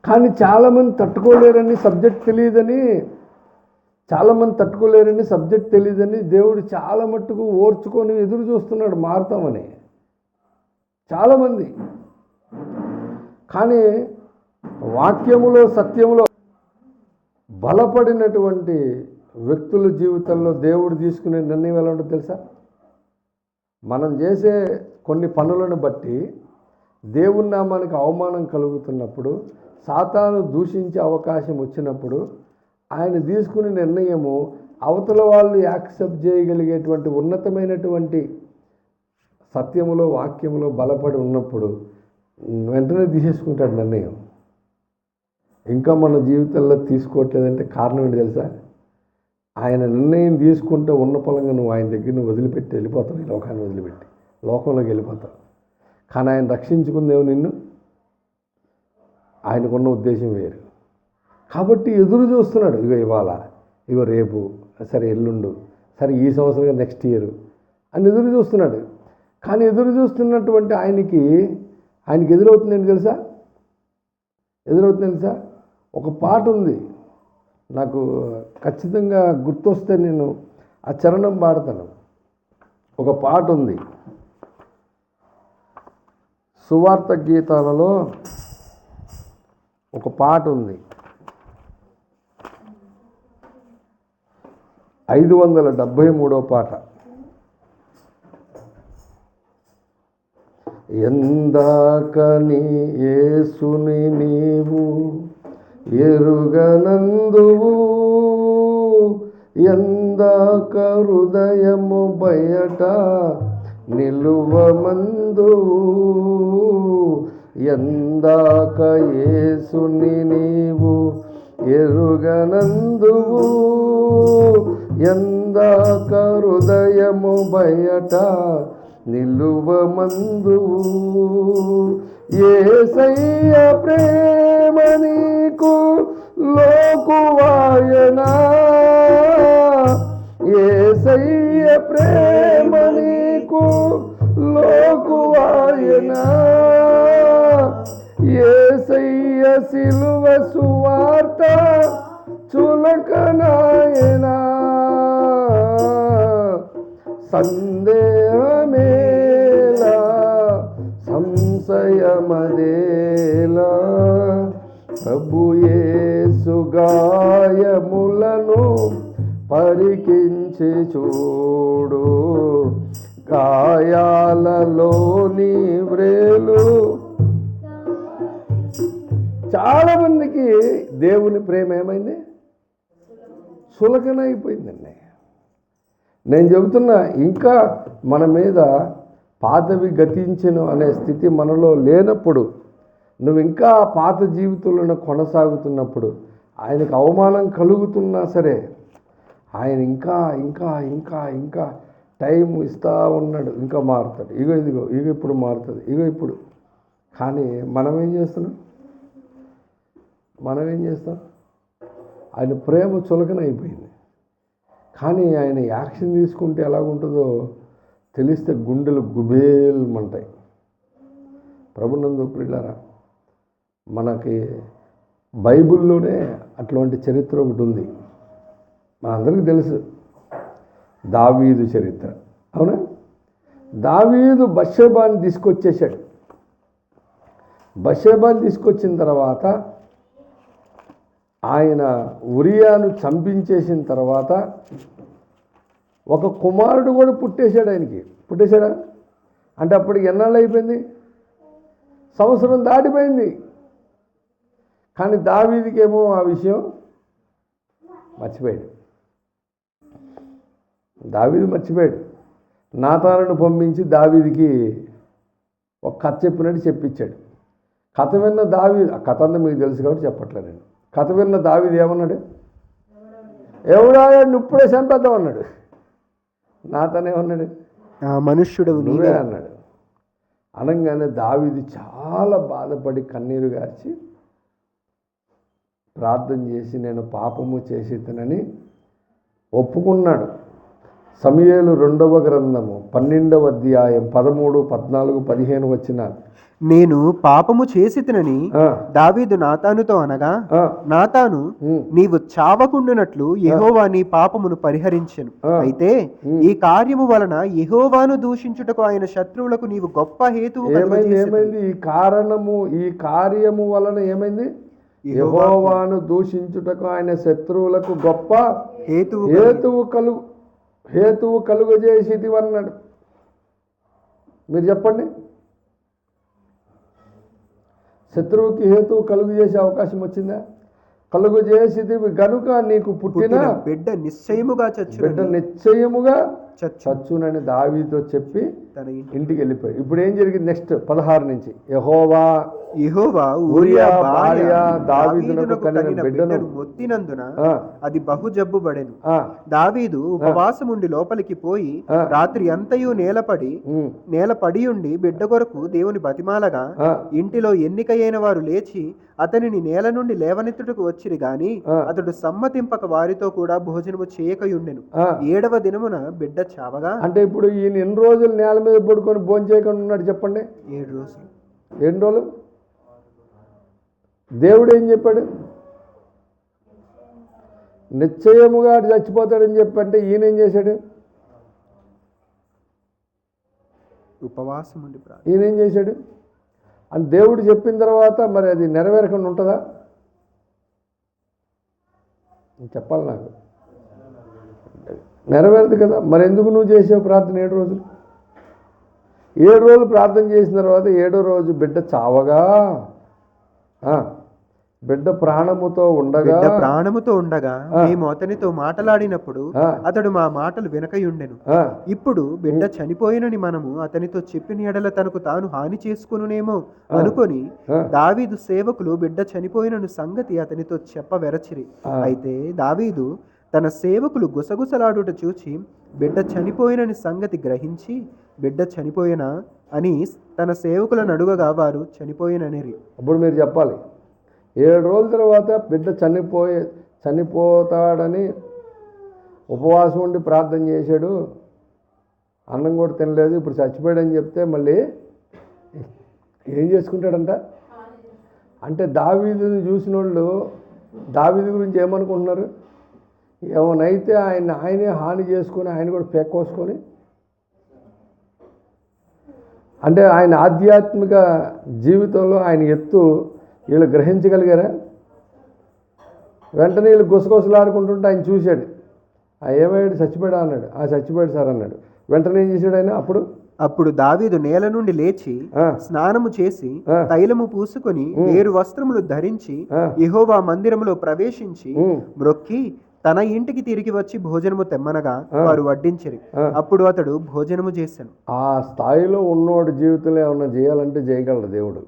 కానీ చాలామంది తట్టుకోలేరని, సబ్జెక్ట్ తెలియదని దేవుడు చాలా మట్టుకు ఓర్చుకొని ఎదురు చూస్తున్నాడు మారుతామని చాలామంది. కానీ వాక్యములో సత్యములో బలపడినటువంటి వ్యక్తుల జీవితంలో దేవుడు తీసుకునే నిర్ణయం ఎలా ఉంటుందో తెలుసా? మనం చేసే కొన్ని పనులను బట్టి దేవుని నామానికి అవమానం కలుగుతున్నప్పుడు, సాతాను దూషించే అవకాశం వచ్చినప్పుడు ఆయన తీసుకునే నిర్ణయము అవతల వాళ్ళు యాక్సెప్ట్ చేయగలిగేటువంటి ఉన్నతమైనటువంటి సత్యములో వాక్యములో బలపడి ఉన్నప్పుడు వెంటనే తీసేసుకుంటాడు నిర్ణయం. ఇంకా మన జీవితంలో తీసుకోవట్లేదంటే కారణం ఏంటి తెలుసా? ఆయన నిర్ణయం తీసుకుంటే ఉన్న పొలంగా నువ్వు ఆయన దగ్గర వదిలిపెట్టి వెళ్ళిపోతావు, ఈ లోకాన్ని వదిలిపెట్టి లోకంలోకి వెళ్ళిపోతావు. కానీ ఆయన రక్షించుకుందేమో నిన్ను, ఆయనకున్న ఉద్దేశం వేరు. కాబట్టి ఎదురు చూస్తున్నాడు, ఇగో ఇవాళ, ఇగో రేపు, సరే ఎల్లుండు, సరే ఈ సంవత్సరం నెక్స్ట్ ఇయర్ అని ఎదురు చూస్తున్నాడు. కానీ ఎదురు చూస్తున్నటువంటి ఆయనకి ఎదురవుతుందేంటి తెలుసా? ఒక పాట ఉంది, నాకు ఖచ్చితంగా గుర్తొస్తే నేను ఆ చరణం పాడతాను. ఒక పాట ఉంది, సువార్త గీతాలలో ఒక పాట ఉంది, 573వ పాట. ఎందాకని యేసుని నీవు ఎరుగనందువు, ఎందాక హృదయము బయట నిలువమందువు, ఎందాక యేసుని నీవు ఎరుగనందువు, ఎందాక హృదయము బయట నిలువమందువు, యేసయ్య ప్రేమ నీకు లోకువాయనా, యేసయ్య ప్రేమ నీకు లోకువాయనా, యేసయ్య సిలువ సువార్త చులకనాయనా, సందేహమేలా సంశయమదేలా, ప్రభు యేసు గాయములను పరికించి చూడు, గాయాలలోని వ్రేలు. చాలామందికి దేవుని ప్రేమ ఏమైంది? చులకనైపోయిందండి. నేను చెబుతున్నా, ఇంకా మన మీద పాతవి గతించెను అనే స్థితి మనలో లేనప్పుడు, నువ్వు ఇంకా పాత జీవితంలో కొనసాగుతున్నప్పుడు ఆయనకు అవమానం కలుగుతున్నా సరే ఆయన ఇంకా ఇంకా ఇంకా ఇంకా టైం ఇస్తూ ఉన్నాడు, ఇంకా మారుతాడు, ఇదిగో ఇప్పుడు మారుతుంది, ఇప్పుడు. కానీ మనం ఏం చేస్తాం? ఆయన ప్రేమ చులకన అయిపోయింది. కానీ ఆయన యాక్షన్ తీసుకుంటే ఎలాగుంటుందో తెలిస్తే గుండెలు గుబేల్మంటాయి. ప్రభునందు ప్రియులారా, మనకి బైబిల్లోనే అట్లాంటి చరిత్ర ఒకటి ఉంది, మనందరికీ తెలుసు, దావీదు చరిత్ర. అవునా? దావీదు బత్షెబాని తీసుకొచ్చేసాడు. బత్షెబాని తీసుకొచ్చిన తర్వాత ఆయన ఉరియాను చంపించేసిన తర్వాత ఒక కుమారుడు కూడా పుట్టేశాడు ఆయనకి. పుట్టేశాడా? అంటే అప్పటికి ఎన్నాళ్ళు అయిపోయింది? సంవత్సరం దాటిపోయింది. కానీ దావీదుకేమో ఆ విషయం మర్చిపోయాడు. నాతానును పంపించి దావీదుకి ఒక కథ చెప్పినట్టు చెప్పించాడు. కథ విన్న దావీదు, ఆ కథ అంతా మీకు తెలుసు కాబట్టి చెప్పట్లేదు నేను. కథ విన్న దావీదు ఏమన్నాడు? ఎవడా ఇప్పుడే చంపేద్దాం అన్నాడు. నాతనేమన్నాడు? మనుష్యుడు నువ్వే అన్నాడు. అనగానే దావీదు చాలా బాధపడి కన్నీరు గార్చి ప్రార్థన చేసి నేను పాపము చేసేదనని ఒప్పుకున్నాడు. సమూయేలు 2వ గ్రంథము 12వ అధ్యాయం 13, 14, 15 వచనాలు. నేను పాపము చేసితినని దావీదు నాతానుతో అనగా, నాతాను నీవు చావకుండునట్లు యెహోవా నీ పాపమును పరిహరించెను. అయితే ఈ కార్యము వలన యెహోవాను దూషించుటకు ఆయన శత్రువులకు నీవు గొప్ప హేతువు. ఏమైంది? ఈ కార్యము వలన ఏమైంది? యెహోవాను దూషించుటకు ఆయన శత్రువులకు గొప్ప హేతువు కలుగజేసిది అన్నాడు. మీరు చెప్పండి, శత్రువుకి హేతువు కలుగు చేసే అవకాశం వచ్చిందా? కలుగు చేసిది గనుక నీకు పుట్టిన బిడ్డ నిశ్చయముగా చచ్చునని దావీదుతో చెప్పి తన ఇంటికి వెళ్ళిపోయాడు. ఇప్పుడు ఏం జరిగింది? నెక్స్ట్ 16 నుంచి, యెహోవా ఊరియా భార్య దావీదునకు కనిన బిడ్డను మొత్తినందున అది బహు జబ్బుబడెను. దావీదు ఉపవాసముండి లోపలికి పోయి రాత్రి అంతయు నేలపడి ఉండి బిడ్డ కొరకు దేవుని బతిమాలగా ఇంటిలో ఎన్నికైన వారు లేచి అతనిని నేల నుండి లేవనెత్తుటకు వచ్చిరి గాని అతడు సమ్మతింపక వారితో కూడా భోజనము చేయకయుండెను. 7వ దినమున బిడ్డ చావగా. అంటే ఇప్పుడు ఈయన ఎన్ని రోజులు నేల మీద పడుకొని భోజనం చేయకుండా ఉన్నాడు చెప్పండి? 7 రోజులు. ఎన్ని రోజులు? దేవుడు ఏం చెప్పాడు? నిశ్చయముగా చచ్చిపోతాడని చెప్పంటే ఈయన ఏం చేశాడు? ఉపవాసం ఉండి ఈయన ఏం చేశాడు? అని దేవుడు చెప్పిన తర్వాత మరి అది నెరవేరకుండా ఉంటుందా? చెప్పాలి, నాకు నెరవేరదు కదా. మరి ఎందుకు నువ్వు చేసావు ప్రార్థన 7 రోజులు? 7 రోజులు ప్రార్థన చేసిన తర్వాత 7వ రోజు బిడ్డ చావగా, బిడ్డ ప్రాణముతో ఉండగా మేము అతనితో మాటలాడినప్పుడు అతడు మా మాటలు వినకయుండెను. ఇప్పుడు బిడ్డ చనిపోయినని మనము అతనితో చెప్పిన ఎడల తనకు తాను హాని చేసుకునేమో అనుకొని దావీదు సేవకులు బిడ్డ చనిపోయినను సంగతి అతనితో చెప్పవెరచిరి. అయితే దావీదు తన సేవకులు గుసగుసలాడుట చూచి బిడ్డ చనిపోయినని సంగతి గ్రహించి బిడ్డ చనిపోయినా అని తన సేవకులను అడుగగా వారు చనిపోయిననిరి. అప్పుడు మీరు చెప్పాలి, 7 రోజుల తర్వాత బిడ్డ చనిపోతాడని ఉపవాసం ఉండి ప్రార్థన చేశాడు, అన్నం కూడా తినలేదు, ఇప్పుడు చచ్చిపోయాడని చెప్తే మళ్ళీ ఏం చేసుకుంటాడంట? అంటే దావీదుని చూసిన వాళ్ళు దావీదు గురించి ఏమనుకుంటున్నారు? ఏమనైతే ఆయనే హాని చేసుకొని ఆయన కూడా పెక్కోసుకొని, అంటే ఆయన ఆధ్యాత్మిక జీవితంలో ఆయన ఎత్తు వీళ్ళు గ్రహించగలిగారా? వెంటనే వీళ్ళు గుసగుసలాడుకుంటుంటే ఆయన చూశాడు, ఏమయ్యాడు? చచ్చిపోయాడా అన్నాడు. చచ్చిపోయాడు సార్ అన్నాడు. వెంటనే ఏం చేశాడు ఆయన? అప్పుడు దావీదు నేల నుండి లేచి స్నానము చేసి తైలము పూసుకొని వేరు వస్త్రములు ధరించి యెహోవా మందిరములో ప్రవేశించి మ్రొక్కి తన ఇంటికి తిరిగి వచ్చి భోజనము తెమ్మనగా వారు వడ్డించిరి. అప్పుడు అతడు భోజనము చేశాను. ఆ స్థాయిలో ఉన్నోడు జీవితంలో ఏమన్నా చేయాలంటే చేయగలడు దేవుడు.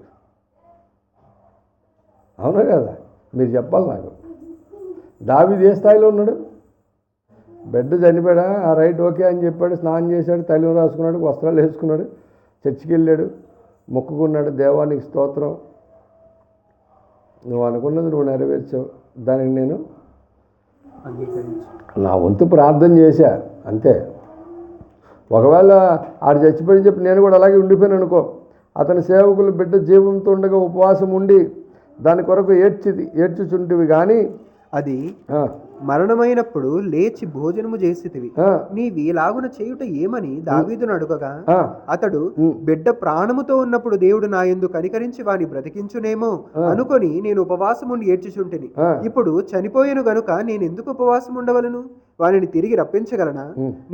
అవునా కదా? మీరు చెప్పాలి నాకు. దావీదు ఏ స్థాయిలో ఉన్నాడు? బిడ్డ చనిపోయాడా, ఆ రైట్ ఓకే అని చెప్పాడు, స్నానం చేశాడు, తైలం రాసుకున్నాడు, వస్త్రాలు వేసుకున్నాడు, చర్చికి వెళ్ళాడు, మొక్కుకున్నాడు, దేవానికి స్తోత్రం, నువ్వు అనుకున్నది నువ్వు నెరవేర్చావు, దానికి నేను నా వంతు ప్రార్థన చేశా అంతే. ఒకవేళ ఆడు చచ్చిపోయి చెప్పి నేను కూడా అలాగే ఉండిపోయాను అనుకో, అతని సేవకులు బిడ్డ జీవంతో ఉండగా ఉపవాసం ఉండి దాని కొరకు ఏడ్చుచుంటివి కానీ అది మరణమైనప్పుడు లేచి భోజనము చేసితివి, నీవి ఇలాగున చేయుట ఏమని దావీదును అడుగగా అతడు, బిడ్డ ప్రాణముతో ఉన్నప్పుడు దేవుడు నా యందు కనికరించి వాని బ్రతికించునేమో అనుకొని నేను ఉపవాసం ఉండి ఏడ్చుచుంటిని, ఇప్పుడు చనిపోయాను గనుక నేను ఎందుకు ఉపవాసం ఉండవలను? వానిని తిరిగి రప్పించగలనా?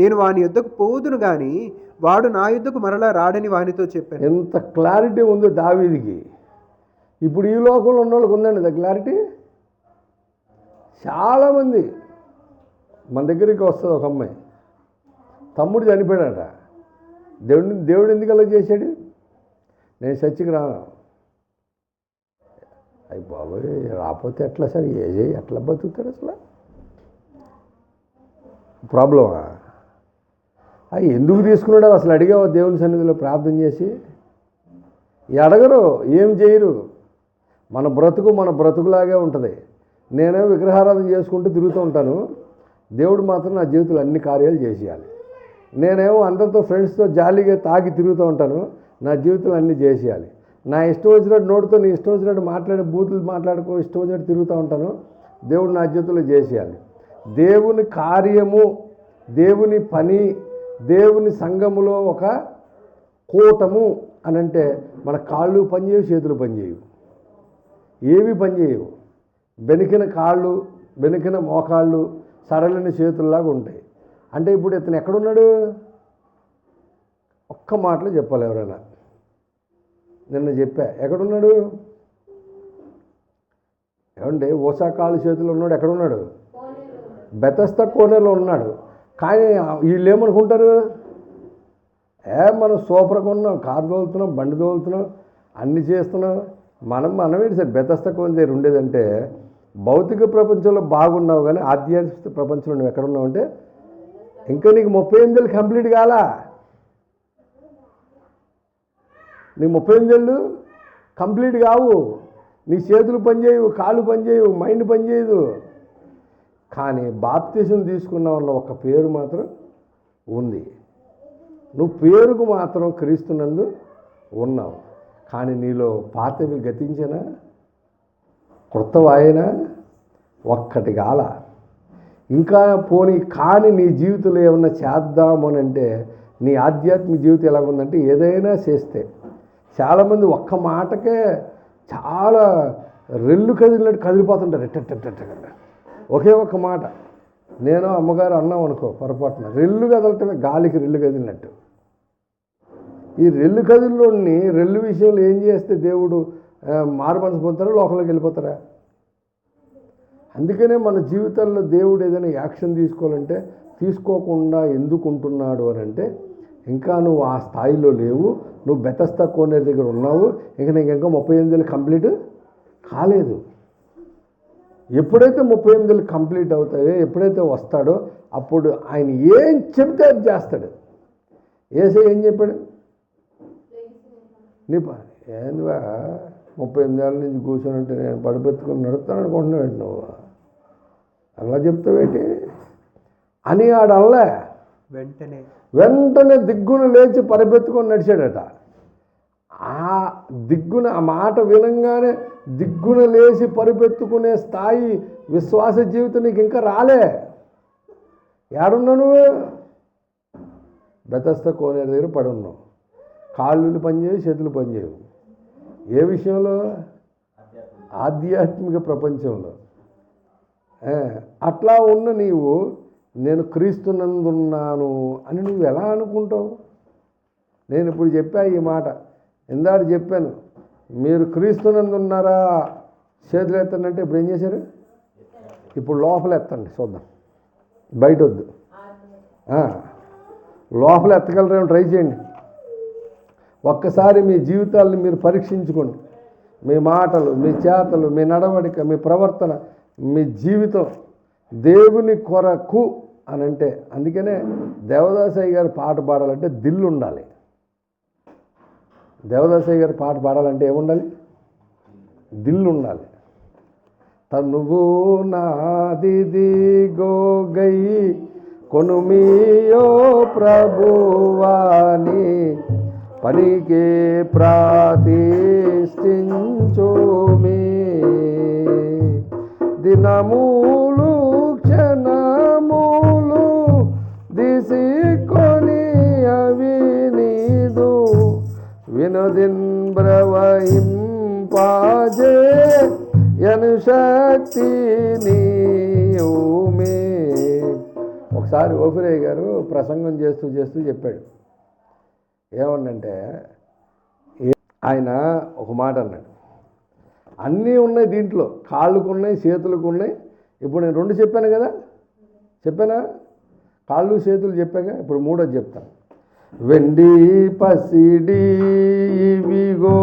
నేను వాని యుద్ధకు పోదును గాని వాడు నా యుద్ధకు మరలా రాడని వానితో చెప్పాను. ఎంత క్లారిటీ ఉంది దావీదికి. ఇప్పుడు ఈ లోకంలో ఉన్న వాళ్ళకి ఉందండి క్లారిటీ. చాలామంది మన దగ్గరికి వస్తుంది ఒక అమ్మాయి, తమ్ముడు చనిపోయాడట, దేవుడు ఎందుకు అలా చేశాడు? నేను చర్చికి రాను. అయ్యి బాబోయ్, రాకపోతే ఎట్లా సార్, ఎట్లా బతుకుతాడు అసలు? ప్రాబ్లమా? అవి ఎందుకు తీసుకున్నాడో అసలు అడిగావా దేవుని సన్నిధిలో ప్రార్థన చేసి? అడగరు, ఏం చేయరు. మన బ్రతుకులాగే ఉంటుంది. నేనే విగ్రహారాధన చేసుకుంటూ తిరుగుతూ ఉంటాను, దేవుడు మాత్రం నా జీవితంలో అన్ని కార్యాలు చేసేయాలి. నేనేమో అందరితో ఫ్రెండ్స్తో జాలీగా తాగి తిరుగుతూ ఉంటాను, నా జీవితంలో అన్నీ చేసేయాలి. నా ఇష్టం వచ్చినట్టు నోటితో నీ ఇష్టం వచ్చినట్టు బూతులు మాట్లాడుకో, ఇష్టం వచ్చినట్టు తిరుగుతూ ఉంటాను, దేవుడు నా జీవితంలో చేసేయాలి. దేవుని కార్యము, దేవుని పని, దేవుని సంఘములో ఒక కూటము అని అంటే మన కాళ్ళు పనిచేయవు, చేతులు పనిచేయవు, ఏవి పనిచేయవు. బెనికిన కాళ్ళు, బెనికిన మోకాళ్ళు, సడలిన చేతుల్లాగా ఉంటాయి. అంటే ఇప్పుడు ఇతను ఎక్కడున్నాడు? ఒక్క మాటలో చెప్పాలి ఎవరైనా. నిన్న చెప్పా, ఎక్కడున్నాడు? ఏమంటే ఓసా కాళ్ళు చేతులు ఉన్నాడు, ఎక్కడున్నాడు? బెతస్తా కోనేరులో ఉన్నాడు. కానీ వీళ్ళు ఏమనుకుంటారు? మనం సూపర్గా ఉన్నాం, కారు తోలుతున్నాం, బండి తోలుతున్నాం, అన్నీ చేస్తున్నాం, మనమేంటి సార్ బెతస్తా కోనేరు దగ్గర ఉండేదంటే, భౌతిక ప్రపంచంలో బాగున్నావు కానీ ఆధ్యాత్మిక ప్రపంచంలో నువ్వు ఎక్కడున్నావు అంటే ఇంకా నీకు 38 ఏళ్ళు కంప్లీట్ కాలా. నీకు 38 ఏళ్ళు కంప్లీట్ కావు. నీ చేతులు పనిచేయవు, కాళ్ళు పనిచేయవు, మైండ్ పనిచేయదు. కానీ బాప్తిజం తీసుకున్నావు అన్న ఒక పేరు మాత్రం ఉంది. నువ్వు పేరుకు మాత్రం క్రీస్తునందు ఉన్నావు, కానీ నీలో పాతవి గతించిన క్రొత్తవాయన ఒక్కటి కాల. ఇంకా పోనీ కానీ నీ జీవితంలో ఏమన్నా చేద్దామనంటే నీ ఆధ్యాత్మిక జీవితం ఎలాగుందంటే ఏదైనా చేస్తే చాలామంది ఒక్క మాటకే చాలా రెల్లు కదిలినట్టు కదిలిపోతుంటారు. ఎట్టెట్టెట్టెట్ట ఒకే ఒక్క మాట నేను అమ్మగారు అన్నాం అనుకో, పొరపాటున రెల్లు కదలటమే, గాలికి రెల్లు కదిలినట్టు. ఈ రెల్లు కదిలోని రెల్లు విషయంలో ఏం చేస్తే దేవుడు మారు మనసు పొందుతారా, లోకంలోకి వెళ్ళిపోతారా? అందుకనే మన జీవితాల్లో దేవుడు ఏదైనా యాక్షన్ తీసుకోవాలంటే తీసుకోకుండా ఎందుకు ఉంటున్నాడు అని అంటే, ఇంకా నువ్వు ఆ స్థాయిలో లేవు, నువ్వు బెతస్తా కోనేరు దగ్గర ఉన్నావు, ఇంకా 38 ఏళ్ళు కంప్లీట్ కాలేదు. ఎప్పుడైతే 38 ఏళ్ళు కంప్లీట్ అవుతాయో, ఎప్పుడైతే వస్తాడో అప్పుడు ఆయన ఏం చెబితే అది చేస్తాడు. ఏసై ఏం చెప్పాడు? నీ ఏందివా 38 ఏళ్ళ నుంచి కూర్చొని అంటే నేను పడిపెత్తుకుని నడుస్తాను అనుకుంటున్నావు నువ్వు, అలా చెప్తావేంటి అని ఆడల్లా వెంటనే దిగ్గున లేచి పరిపెత్తుకొని నడిచాడట. ఆ దిగ్గున ఆ మాట వినంగానే దిగ్గున లేచి పరిపెత్తుకునే స్థాయి విశ్వాస జీవితం నీకు ఇంకా రాలే. ఏడున్నా నువ్వు? బెతస్తా కోనేరు దగ్గర పడి ఉన్నావు, కాళ్ళు పనిచేయవు, చేతులు పనిచేయవు. ఏ విషయంలో? ఆధ్యాత్మిక ప్రపంచంలో. అట్లా ఉన్న నీవు నేను క్రీస్తునందున్నాను అని నువ్వు ఎలా అనుకుంటావు? నేను ఇప్పుడు చెప్పా ఈ మాట, ఇందాక చెప్పాను, మీరు క్రీస్తునందున్నారా చేతులు ఎత్తండి. ఇప్పుడు ఏం చేశారు? ఇప్పుడు లోపల ఎత్తండి చూద్దాం, బయట వద్దు. లోపల ఎత్తగలరేమో ట్రై చేయండి. ఒక్కసారి మీ జీవితాలను మీరు పరీక్షించుకోండి. మీ మాటలు, మీ చేతలు, మీ నడవడిక, మీ ప్రవర్తన, మీ జీవితం దేవుని కొరకు అని అంటే, అందుకనే దేవదాసయ్య గారు పాట పాడాలంటే దిల్లు ఉండాలి. దేవదాసయ్య గారు పాట పాడాలంటే ఏముండాలి? దిల్లు ఉండాలి. తనువు నాదిదిగో గై కొనుమియో ప్రభువాని పనికి ప్రాతిష్ఠించుమి దినములు క్షణములు దిసికొని అవి నీదు వినోదిన్ బ్రవహింపాజే యను శక్తి నీవుమే. ఒకసారి ఓఫిరయ్య గారు ప్రసంగం చేస్తూ చెప్పాడు. ఏమన్నంటే, ఆయన ఒక మాట అన్నాడు, అన్నీ ఉన్నాయి దీంట్లో, కాళ్ళకు ఉన్నాయి, చేతులకు ఉన్నాయి. ఇప్పుడు నేను 2 చెప్పాను కదా, చెప్పానా? కాళ్ళు చేతులు చెప్పాక ఇప్పుడు 3ది చెప్తాను. వెండి పసిడి ఇవిగో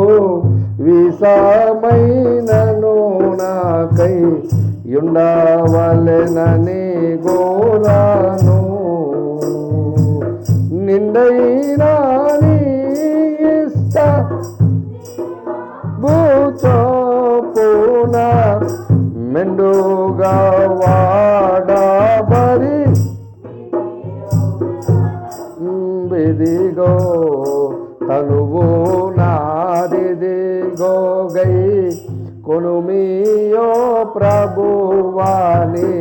విషమైనను నాకై ఉండవలెనని గోరాను నిండైనా నీ ఇష్ట భూచోపున మెండుగా వాడబరి బిదిగో తనువు నాదిదిగో గై కొనుమియో ప్రభువాని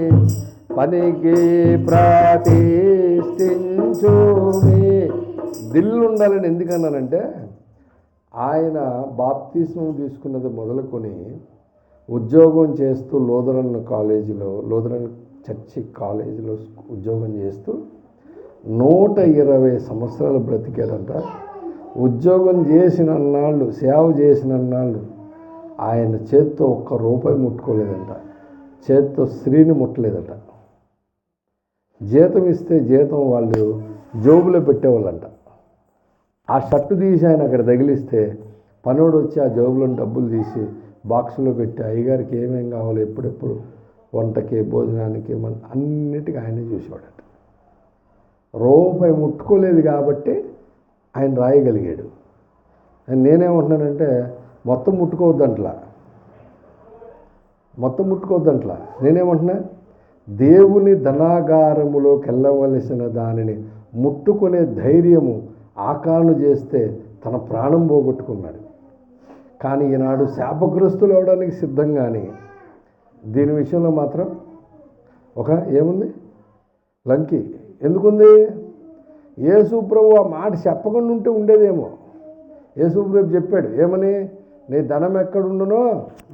పనికి ప్రతిష్ఠించుమి. దిల్లు ఉండాలని ఎందుకన్నానంటే, ఆయన బాప్తిస్మం తీసుకున్నది మొదలుకొని ఉద్యోగం చేస్తూ లూథరన్ చర్చి కాలేజీలో ఉద్యోగం చేస్తూ 120 సంవత్సరాలు బ్రతికాడంట. ఉద్యోగం చేసినన్నాళ్ళు, సేవ చేసినన్నాళ్ళు ఆయన చేత్తో ₹1 ముట్టుకోలేదంట, చేత్తో స్త్రీని ముట్టలేదట. జీతం ఇస్తే జీతం వాళ్ళు జోబులో పెట్టేవాళ్ళంట. ఆ షర్టు తీసి ఆయన అక్కడ తగిలిస్తే పనోడు వచ్చి ఆ జోబులో డబ్బులు తీసి బాక్సులో పెట్టి అయ్యగారికి ఏమేం కావాలో ఎప్పుడెప్పుడు వంటకి భోజనానికి అన్నిటికీ ఆయనే చూసేవాడట. ₹1 ముట్టుకోలేదు కాబట్టి ఆయన రాయగలిగాడు. నేనేమంటున్నానంటే, మొత్తం ముట్టుకోవద్దంట్లా. నేనేమంటున్నా, దేవుని ధనాగారములోకి వెళ్ళవలసిన దానిని ముట్టుకునే ధైర్యము ఆకాను చేస్తే తన ప్రాణం పోగొట్టుకున్నాడు. కానీ ఈనాడు శాపగ్రస్తులు అవడానికి సిద్ధంగాని దీని విషయంలో మాత్రం ఏముంది లంకి ఎందుకుంది? యేసుప్రభు ఆ మాట చెప్పకుండా ఉంటే ఉండేదేమో. యేసుప్రభు చెప్పాడు ఏమని, నీ ధనం ఎక్కడుండునో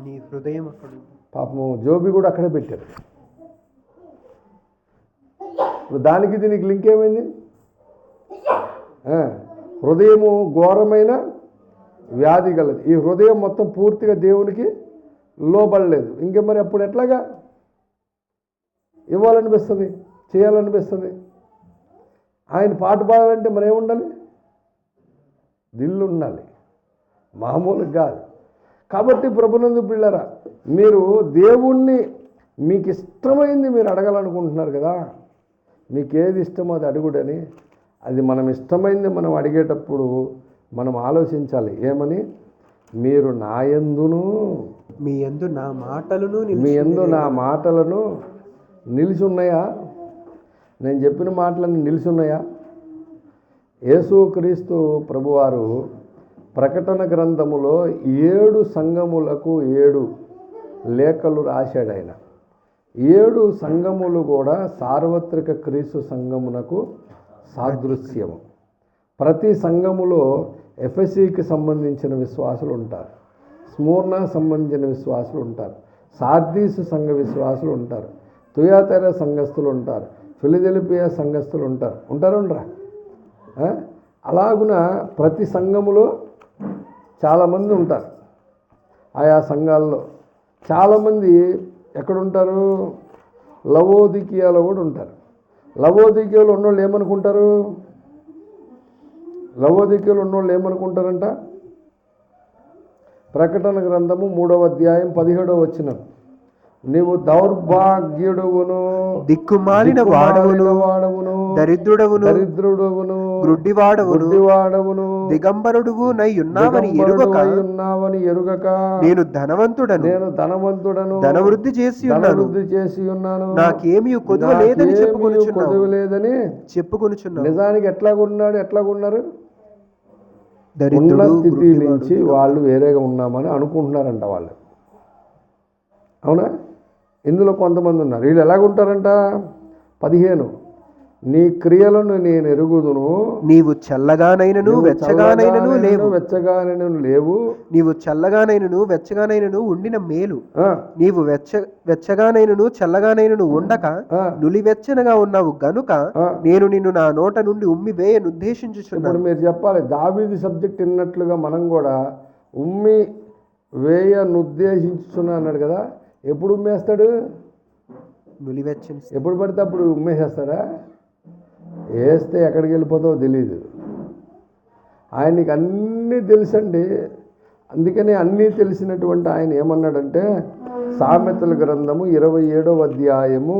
నీ హృదయం అక్కడ. పాపము జోబి కూడా అక్కడే పెట్టారు. ఇప్పుడు దానికి దీనికి లింక్ ఏమైంది? హృదయము ఘోరమైన వ్యాధి గలది. ఈ హృదయం మొత్తం పూర్తిగా దేవునికి లోబడలేదు. ఇంకే మరి అప్పుడు ఎట్లాగా ఇవ్వాలనిపిస్తుంది, చేయాలనిపిస్తుంది. ఆయన పాట పాడాలంటే మరి ఏముండాలి? దిల్లు ఉండాలి, మామూలుగా కాదు. కాబట్టి ప్రభునందు పిల్లరా, మీరు దేవుణ్ణి మీకు ఇష్టమైంది మీరు అడగాలనుకుంటున్నారు కదా, మీకు ఏది ఇష్టమో అది అడుగుడని. అది మనం ఇష్టమైంది మనం అడిగేటప్పుడు మనం ఆలోచించాలి. ఏమని? మీరు నా యందును మీ యందు నా మాటలను నిలిచి ఉన్నాయా? నేను చెప్పిన మాటలన్నీ నిలిచి ఉన్నాయా? యేసుక్రీస్తు ప్రభువారు ప్రకటన గ్రంథములో 7 సంఘములకు 7 లేఖలు రాశాడు. ఆయన 7 సంఘములు కూడా సార్వత్రిక క్రీస్తు సంఘమునకు సాదృశ్యము. ప్రతి సంఘములో ఎఫెసీకి సంబంధించిన విశ్వాసులు ఉంటారు, స్మూర్నా సంబంధించిన విశ్వాసులు ఉంటారు, సార్దీసు సంఘ విశ్వాసులు ఉంటారు, తుయాతెర సంఘస్థులు ఉంటారు, ఫిలదెల్ఫియా సంఘస్థులు ఉంటారా? అలాగున ప్రతి సంఘములో చాలామంది ఉంటారు. ఆయా సంఘాల్లో చాలామంది ఎక్కడుంటారు? లవోదికియాలో కూడా ఉంటారు. లవోదికియాలో ఉన్నోళ్ళు ఏమనుకుంటారంట? ప్రకటన గ్రంథము 3వ అధ్యాయం 17వ వచనం, నీవు దౌర్భాగ్యుడువును, దిక్కుమాలిన వాడవును, దరిద్రుడవును, గ్రుడ్డివాడవును, దిగంబరుడువు నై ఉన్నావని ఎరుగక నేను ధనవంతుడను, ధనవృద్ధి చేసి ఉన్నాను, నాకేమీ కొదువ లేదని చెప్పుకొనుచున్నాను. నిజానికి ఎట్లాగున్నారు? ఉన్న స్థితి నుంచి వాళ్ళు వేరేగా ఉన్నామని అనుకుంటున్నారంట వాళ్ళు. అవునా? ఇందులో కొంతమంది ఉన్నారు. వీళ్ళు ఎలాగుంటారంట? 15 నీ క్రియలను నేను ఎరుగుదును, నీవు చల్లగానైనను వెచ్చగానైనను లేవు, నీవు చల్లగానైనను వెచ్చగానైనను ఉండిన మేలు, నీవు వెచ్చగానైనను చల్లగానైనను ఉండక నులివెచ్చనగా ఉన్నావు గనుక నేను నిన్ను నా నోట నుండి ఉమ్మి వేయను ఉద్దేశించుచున్నాను. ఇప్పుడు మీరు చెప్పాలి, దావీదు సబ్జెక్ట్ విన్నట్లుగా మనం కూడా ఉమ్మి వేయనుద్దేశించుచున్నా అన్నాడు కదా. ఎప్పుడు ఉమ్మేస్తాడు? నులివెచ్చని ఎప్పుడు పడితే అప్పుడు ఉమ్మేసేస్తాడా? వేస్తే ఎక్కడికి వెళ్ళిపోతావో తెలీదు. ఆయనకి అన్నీ తెలుసండి. అందుకని అన్నీ తెలిసినటువంటి ఆయన ఏమన్నాడంటే, సామెతల గ్రంథము 27వ అధ్యాయము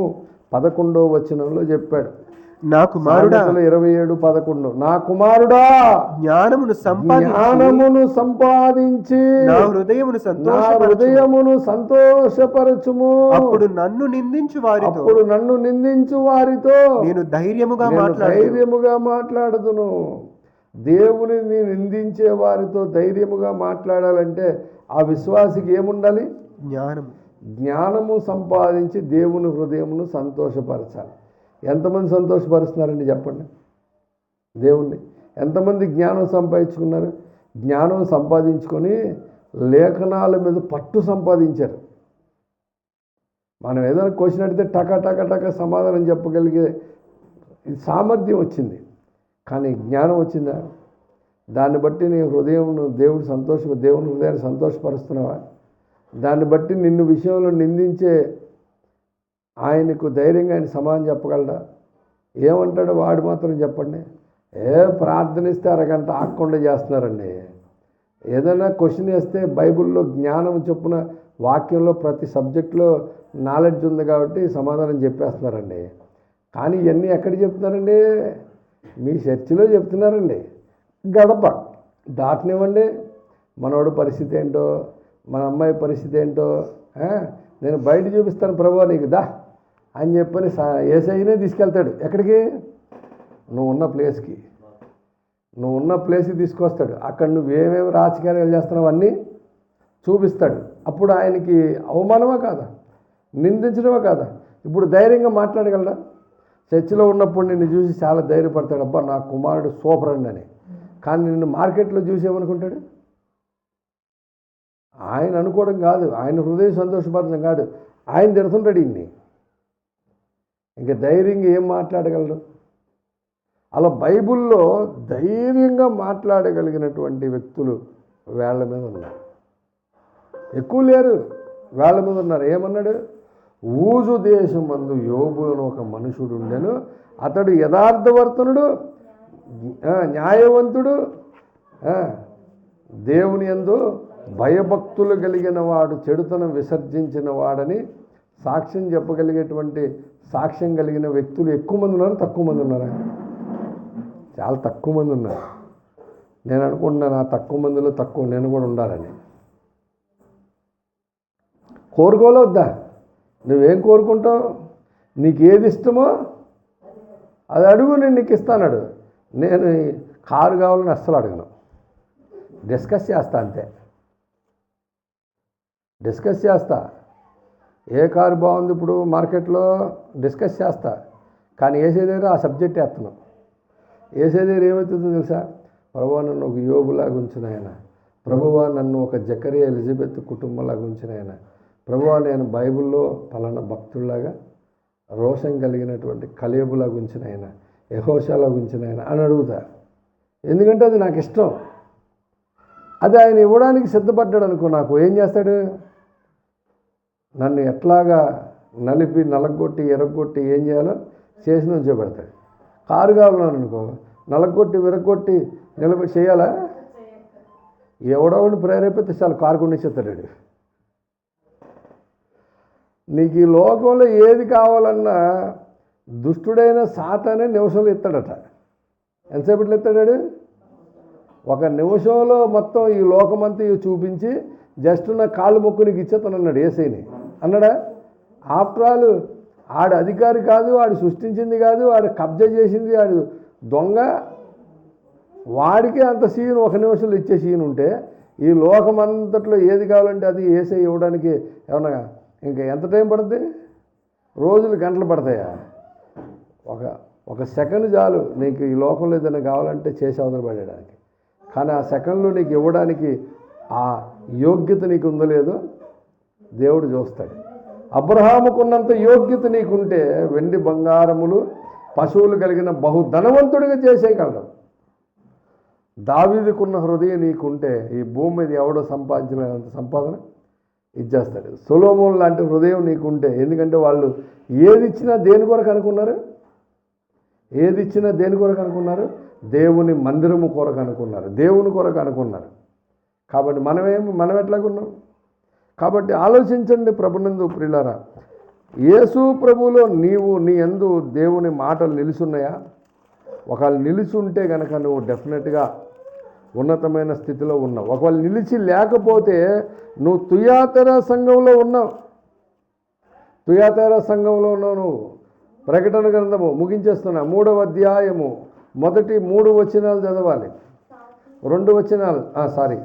11వ వచనంలో చెప్పాడు. నా కుమారుడా, 27:11, నా కుమారుడా జ్ఞానమును సంపాదించి నా హృదయమును సంతోషపరచుము, అప్పుడు నన్ను నిందించు వారితో నేను ధైర్యముగా మాట్లాడుదును. దేవుని నిందించే వారితో ధైర్యముగా మాట్లాడాలంటే ఆ విశ్వాసికి ఏముండాలి? జ్ఞానము సంపాదించి దేవుని హృదయమును సంతోషపరచాలి. ఎంతమంది సంతోషపరుస్తున్నారండి చెప్పండి దేవుణ్ణి? ఎంతమంది జ్ఞానం సంపాదించుకున్నారు? జ్ఞానం సంపాదించుకొని లేఖనాల మీద పట్టు సంపాదించారు. మనం ఏదైనా క్వశ్చన్ అడిగితే టక సమాధానం చెప్పగలిగే సామర్థ్యం వచ్చింది. కానీ జ్ఞానం వచ్చిందా? దాన్ని బట్టి నీ హృదయం దేవుని హృదయాన్ని సంతోషపరుస్తున్నావా? దాన్ని బట్టి నిన్ను విషయంలో నిందించే ఆయనకు ధైర్యంగా ఆయన సమాధానం చెప్పగలడా? ఏమంటాడు వాడు మాత్రం చెప్పండి. ప్రార్థనిస్తే అరగంట ఆగకుండా చేస్తున్నారండి. ఏదైనా క్వశ్చన్ వేస్తే బైబిల్లో జ్ఞానం చొప్పున వాక్యంలో ప్రతి సబ్జెక్టులో నాలెడ్జ్ ఉంది కాబట్టి సమాధానం చెప్పేస్తున్నారండి. కానీ ఇవన్నీ ఎక్కడ చెప్తున్నారండి? మీ చర్చిలో చెప్తున్నారండి. గడప దాటనివ్వండి. మనోడు పరిస్థితి ఏంటో, మన అమ్మాయి పరిస్థితి ఏంటో నేను బయట చూపిస్తాను ప్రభువా నీకు దా అని చెప్పని ఏసైనే తీసుకెళ్తాడు. ఎక్కడికి? నువ్వు ఉన్న ప్లేస్కి తీసుకొస్తాడు. అక్కడ నువ్వేమేమి రాజకీయాలు చేస్తున్నావు అన్నీ చూపిస్తాడు. అప్పుడు ఆయనకి అవమానమా కాదా? నిందించడమా కాదా? ఇప్పుడు ధైర్యంగా మాట్లాడగలడా? చర్చిలో ఉన్నప్పుడు నిన్ను చూసి చాలా ధైర్యపడతాడు, అబ్బా నా కుమారుడు సూపర్ అండి అని. కానీ నిన్ను మార్కెట్లో చూసేమనుకుంటాడు? ఆయన అనుకోవడం కాదు, ఆయన హృదయం సంతోషపరచడం కాదు, ఆయన తిడుతుంటాడు ఇన్ని. ఇంకా ధైర్యంగా ఏం మాట్లాడగలడు? అలా బైబిల్లో ధైర్యంగా మాట్లాడగలిగినటువంటి వ్యక్తులు వేళ్ల మీద ఉన్నారు. ఎక్కువ లేరు, వేళ్ల మీద ఉన్నారు. ఏమన్నాడు? ఊజు దేశమందు యోబు అని ఒక మనుషుడు ఉండెను, అతడు యథార్థవర్తనుడు, న్యాయవంతుడు, దేవుని యందు భయభక్తులు కలిగిన వాడు, చెడుతనం విసర్జించిన వాడని సాక్ష్యం చెప్పగలిగేటువంటి సాక్ష్యం కలిగిన వ్యక్తులు ఎక్కువ మంది ఉన్నారు, తక్కువ మంది ఉన్నారా? చాలా తక్కువ మంది ఉన్నారు. నేను అనుకుంటున్నాను ఆ తక్కువ మందిలో తక్కువ నేను కూడా ఉండాలని. కోరుకోలే వద్దా? నువ్వేం కోరుకుంటావు? నీకు ఏది ఇష్టమో అది అడుగు, నేను నీకు ఇస్తాను. నేను కారు కావాలని అస్సలు అడగను, డిస్కస్ చేస్తా అంతే. డిస్కస్ చేస్తా, ఏ కారు బాగుంది ఇప్పుడు మార్కెట్లో డిస్కస్ చేస్తా. కానీ వేసేదేదో ఆ సబ్జెక్ట్ వేస్తున్నాం. వేసేదేదో ఏమవుతుందో తెలుసా? ప్రభువా నన్ను ఒక యోబులాగా ఉంచిన ఆయన, ప్రభువా నన్ను ఒక జకరియా ఎలిజబెత్ కుటుంబంలాగా ఉంచిన ఆయన, ప్రభువా నేను బైబిల్లో పలానా భక్తుల్లాగా రోషం కలిగినటువంటి కలేబులాగా ఉంచిన ఆయన, యెహోషాలాగా ఉంచిన ఆయన అని అడుగుతా. ఎందుకంటే అది నాకు ఇష్టం. అది ఆయన ఇవ్వడానికి సిద్ధపడ్డాడు అనుకో, నాకు ఏం చేస్తాడు? నన్ను ఎట్లాగా నలిపి నలగొట్టి ఎరగొట్టి ఏం చేయాలో చేసి ఉంచబెడతాడు. కారు కావాలన్నాను అనుకో, నలగొట్టి విరగొట్టి నిలబెట్టి చేయాలా? ఎవడో ఒకటి ప్రేరేపితే చాలు కారు కొనిచ్చేస్తాడు. నీకు ఈ లోకంలో ఏది కావాలన్నా దుష్టుడైన సాతానే నిమిషంలో ఇస్తాడట. ఎంతసేపట్లో ఇస్తాడు? ఒక నిమిషంలో మొత్తం ఈ లోకమంతా చూపించి జస్ట్ నా కాళ్ళు మొక్కు నీకు ఇచ్చేస్తాను అన్నాడు యేసయ్యని. అన్నాడా? ఆఫ్టర్ ఆల్ ఆడు అధికారి కాదు, ఆడు సృష్టించింది కాదు, ఆడు కబ్జా చేసింది, ఆడు దొంగ. వాడికి అంత సీన్ ఒక నిమిషంలో ఇచ్చే సీన్ ఉంటే ఈ లోకమంతట్లో ఏది కావాలంటే అది యేసయ్య ఇవ్వడానికి ఏమన్నా ఇంకా ఎంత టైం పడుతుంది? రోజులు గంటలు పడతాయా? ఒక సెకండ్ చాలు నీకు ఈ లోకంలో ఏదైనా కావాలంటే చేసి అవతల పడేయడానికి. కానీ ఆ సెకండ్లో నీకు ఇవ్వడానికి ఆ యోగ్యత నీకు ఉందో లేదో దేవుడు చూస్తాడు. అబ్రహాముకున్నంత యోగ్యత నీకుంటే వెండి బంగారములు పశువులు కలిగిన బహుధనవంతుడిగా చేసేయగలడు. దావీదుకున్న హృదయం నీకుంటే ఈ భూమి మీద ఎవడో సంపాదించినంత సంపాదన ఇచ్చేస్తాడు. సొలొమోను లాంటి హృదయం నీకుంటే, ఎందుకంటే వాళ్ళు ఏదిచ్చినా దేని కొరకు అనుకున్నారు? ఏదిచ్చినా దేని కొరకు అనుకున్నారు? దేవుని మందిరము కొరకు అనుకున్నారు, దేవుని కొరకు అనుకున్నారు. కాబట్టి మనం ఎట్లాగున్నాం? కాబట్టి ఆలోచించండి ప్రభునందు ప్రియులారా. యేసు ప్రభువులో నీ యందు దేవుని మాటలు నిలుచున్నాయా? ఒకవేళ నిలిచి ఉంటే కనుక నువ్వు డెఫినెట్గా ఉన్నతమైన స్థితిలో ఉన్నావు. ఒకవేళ నిలిచి లేకపోతే నువ్వు తుయాతెర సంఘంలో ఉన్నావు. తుయాతెర సంఘంలో ఉన్నావు నువ్వు. ప్రకటన గ్రంథము ముగించేస్తున్నా, 3వ అధ్యాయము మొదటి 3 వచనాలు చదవాలి. 2 వచనాలు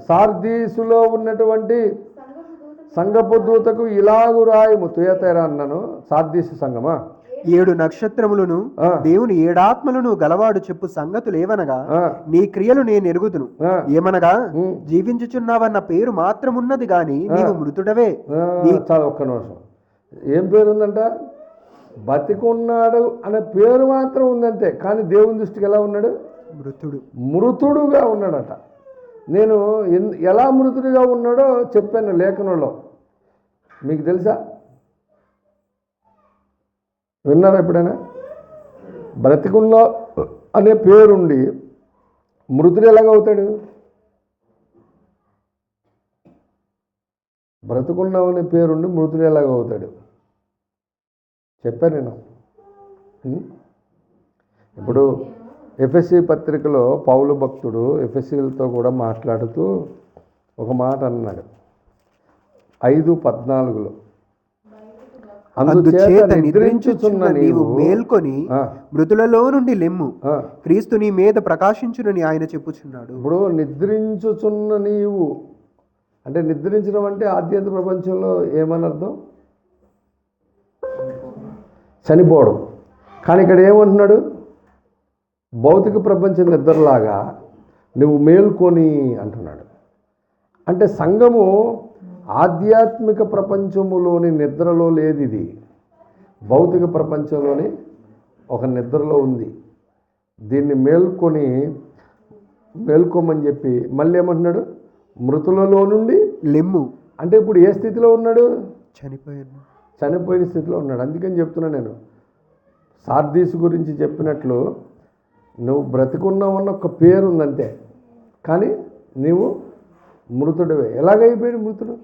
సార్దీసులో ఉన్నటువంటి సంఘపు దూతకు ఇలాగు రాయము. తుయాతెర అన్నాను, సార్దీసు సంఘమా. 7 నక్షత్రములను దేవుని 7 ఆత్మలను గలవాడు చెప్పు సంగతులు ఏవనగా, నీ క్రియలు నేను ఎరుగుదును. ఏమనగా, జీవించుచున్నావన్న పేరు మాత్రమున్నది గాని నీవు మృతుడవే. చాలా ఒక్క నిమిషం. ఏం పేరు ఉందంట? బతికున్నాడు అనే పేరు మాత్రం ఉందంటే, కానీ దేవుని దృష్టికి ఎలా ఉన్నాడు? మృతుడుగా ఉన్నాడట. నేను ఎలా మృతుడిగా ఉన్నాడో చెప్పాను లేఖనంలో. మీకు తెలుసా? విన్నారా ఎప్పుడైనా? బ్రతికున్నా అనే పేరుండి మృతుడు ఎలాగవుతాడు? బ్రతుకున్నావు అనే పేరుండి మృతుడు ఎలాగవుతాడు చెప్పాను నేను. ఇప్పుడు ఎఫెసీ పత్రికలో పౌలు భక్తుడు ఎఫెసీలతో కూడా మాట్లాడుతూ ఒక మాట అన్నాడు 5:14లో, అందుచేత నిద్రించుచున్న నీవు మేల్కొని మృతులలో నుండి లెమ్ము, క్రీస్తు నీ మీద ప్రకాశించునని ఆయన చెప్పుచున్నాడు. ఇప్పుడు నిద్రించుచున్న నీవు అంటే నిద్రించడం అంటే ఆధ్యాత్మిక ప్రపంచంలో ఏమని అర్థం? చనిపోవడం. కానీ ఇక్కడ ఏమంటున్నాడు? భౌతిక ప్రపంచం నిద్రలాగా నువ్వు మేల్కొని అంటున్నాడు. అంటే సంఘము ఆధ్యాత్మిక ప్రపంచములోని నిద్రలో లేదు, ఇది భౌతిక ప్రపంచంలోని ఒక నిద్రలో ఉంది. దీన్ని మేల్కోమని చెప్పి మళ్ళీ ఏమంటున్నాడు? మృతులలో నుండి లెమ్ము. అంటే ఇప్పుడు ఏ స్థితిలో ఉన్నాడు? చనిపోయిన స్థితిలో ఉన్నాడు. అందుకని చెప్తున్నా నేను, సార్దీసు గురించి చెప్పినట్లు నువ్వు బ్రతికున్నావన్న ఒక పేరు ఉందంతే, కానీ నీవు మృతుడివే. ఎలాగైపోయాడు మృతుడు?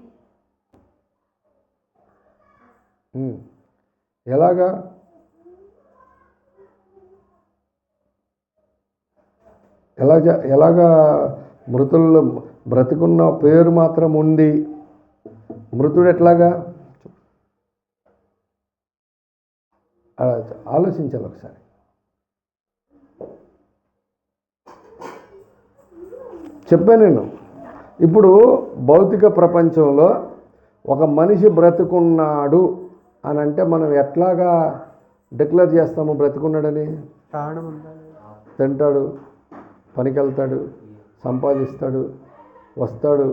ఎలాగా మృతుల్లో బ్రతికున్న పేరు మాత్రం ఉండి మృతుడు ఎట్లాగా? ఆలోచించాలి ఒకసారి. చెప్పాను నేను. ఇప్పుడు భౌతిక ప్రపంచంలో ఒక మనిషి బ్రతుకున్నాడు అని అంటే మనం ఎట్లాగా డిక్లేర్ చేస్తాము బ్రతుకున్నాడని? తింటాడు, పనికి వెళ్తాడు, సంపాదిస్తాడు, వస్తాడు,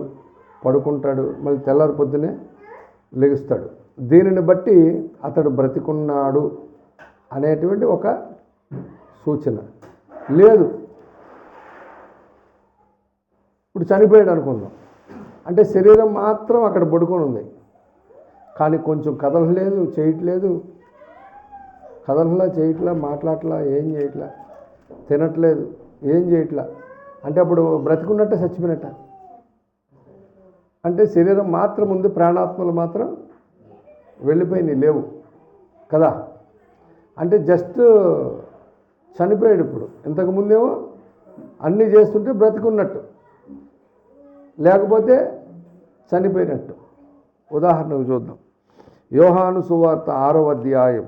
పడుకుంటాడు, మళ్ళీ తెల్లారి పొద్దునే లెగుస్తాడు. దీనిని బట్టి అతడు బ్రతికున్నాడు అనేటువంటి ఒక సూచన. లేదు, ఇప్పుడు చనిపోయాడు అనుకుందాం, అంటే శరీరం మాత్రం అక్కడ పడుకొని ఉంది, కానీ కొంచెం కదలలేదు, చేయట్లేదు, చేయట్లా, మాట్లాడట్లా, ఏం చేయట్లా, తినట్లేదు, ఏం చేయట్లా, అంటే అప్పుడు బ్రతికున్నట్ట చచ్చిపోయినట్ట? అంటే శరీరం మాత్రం ఉంది, ప్రాణాత్మలు మాత్రం వెళ్ళిపోయినాయి లేవు కదా. అంటే జస్ట్ చనిపోయాడు. ఇప్పుడు ఇంతకుముందేమో అన్నీ చేస్తుంటే బ్రతికున్నట్టు, లేకపోతే చనిపోయినట్టు. ఉదాహరణకు చూద్దాం. యోహాను సువార్త 6వ అధ్యాయం,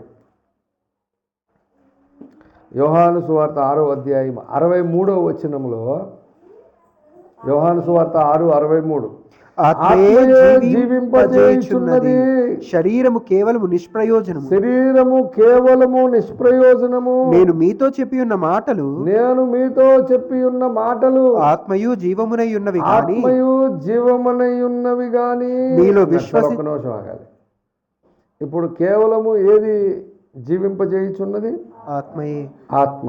యోహాను సువార్త 6వ అధ్యాయం 63వ వచనంలో, యోహాను సువార్త 6:63, ఆత్మయే జీవింపజేయుచున్నది, శరీరము కేవలము నిష్ప్రయోజనము. శరీరము కేవలము నిష్ప్రయోజనము. నేను మీతో చెప్పి ఉన్న మాటలు, నేను మీతో చెప్పి ఉన్న మాటలు ఆత్మయు జీవమునై ఉన్నవి గాని, ఆత్మయు జీవమునై ఉన్నవి గాని మీలో ఒక్క నిమిషం ఆగాలి. ఇప్పుడు కేవలము ఏది జీవింపజేయుచున్నది? ఆత్మయే. ఆత్మ.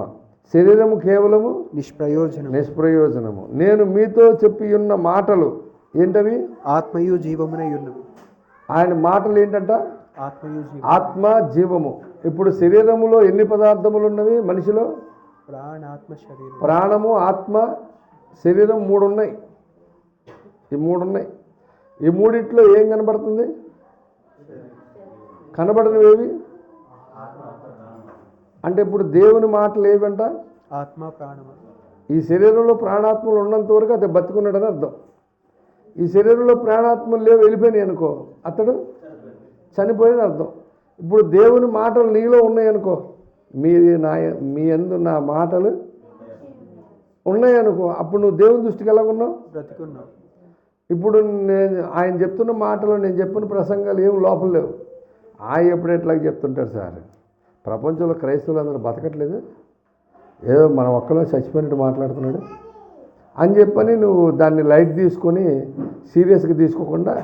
శరీరము కేవలము నిష్ప్రయోజనము. నేను మీతో చెప్పి ఉన్న మాటలు ఏంటవి? ఆత్మయు జీవమునై ఉన్నవి. ఆయన మాటలు ఏంటంట? ఆత్మయు జీవము. ఆత్మ జీవము. ఇప్పుడు శరీరములో ఎన్ని పదార్థములు ఉన్నవి మనిషిలో? ప్రాణము, ఆత్మ, శరీరం 3 ఉన్నాయి. ఈ 3 ఉన్నాయి. ఈ మూడిట్లో ఏం కనబడుతుంది? కనబడనివేవి అంటే ఇప్పుడు దేవుని మాటలు ఏవంట? ఆత్మ, ప్రాణము. ఈ శరీరంలో ప్రాణాత్మలు ఉన్నంత వరకు అతను బతుకున్నాడని అర్థం. ఈ శరీరంలో ప్రాణాత్మలు లేవు, వెళ్ళిపోయినాయి అనుకో, అతడు చనిపోయిన అర్థం. ఇప్పుడు దేవుని మాటలు నీలో ఉన్నాయి అనుకో, మీ యందు నా మాటలు ఉన్నాయి అనుకో, అప్పుడు నువ్వు దేవుని దృష్టికి ఎలాగున్నావు? బ్రతికున్నావు. ఇప్పుడు ఆయన చెప్తున్న మాటలు, నేను చెప్పిన ప్రసంగాలు ఏం లోపల లేవు. ఆయన ఎప్పుడు ఎట్లాగ చెప్తుంటాడు సార్, ప్రపంచంలో క్రైస్తవులు అందరూ బతకట్లేదు, ఏదో మనం ఒక్కలో చచ్చిపోయినట్టు మాట్లాడుతున్నాడు అని చెప్పని నువ్వు దాన్ని లైట్ తీసుకొని సీరియస్గా తీసుకోకుండా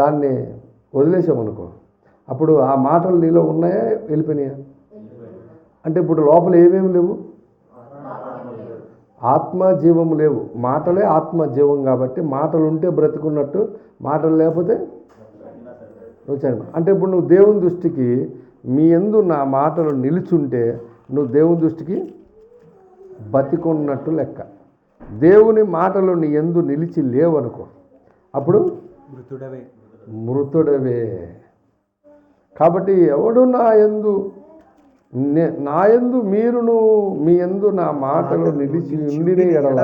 దాన్ని వదిలేసామనుకో, అప్పుడు ఆ మాటలు నీలో ఉన్నాయా, వెళ్ళిపోయినాయా? అంటే ఇప్పుడు లోపల ఏమేమి లేవు? ఆత్మ జీవము లేవు. మాటలే ఆత్మ జీవం కాబట్టి మాటలు ఉంటే బ్రతుకున్నట్టు, మాటలు లేకపోతే వచ్చాను. అంటే ఇప్పుడు నువ్వు దేవుని దృష్టికి మీ యందు నా మాటలు నిలుచుంటే నువ్వు దేవుని దృష్టికి బతికున్నట్టు లెక్క. దేవుని మాటలు నీ యందు నిలిచి లేవనుకో, అప్పుడు మృతుడవే. కాబట్టి ఎవడు నా యందు మీరును మీ యందు నా మాటలు నిలిచి ఉండిన ఎడల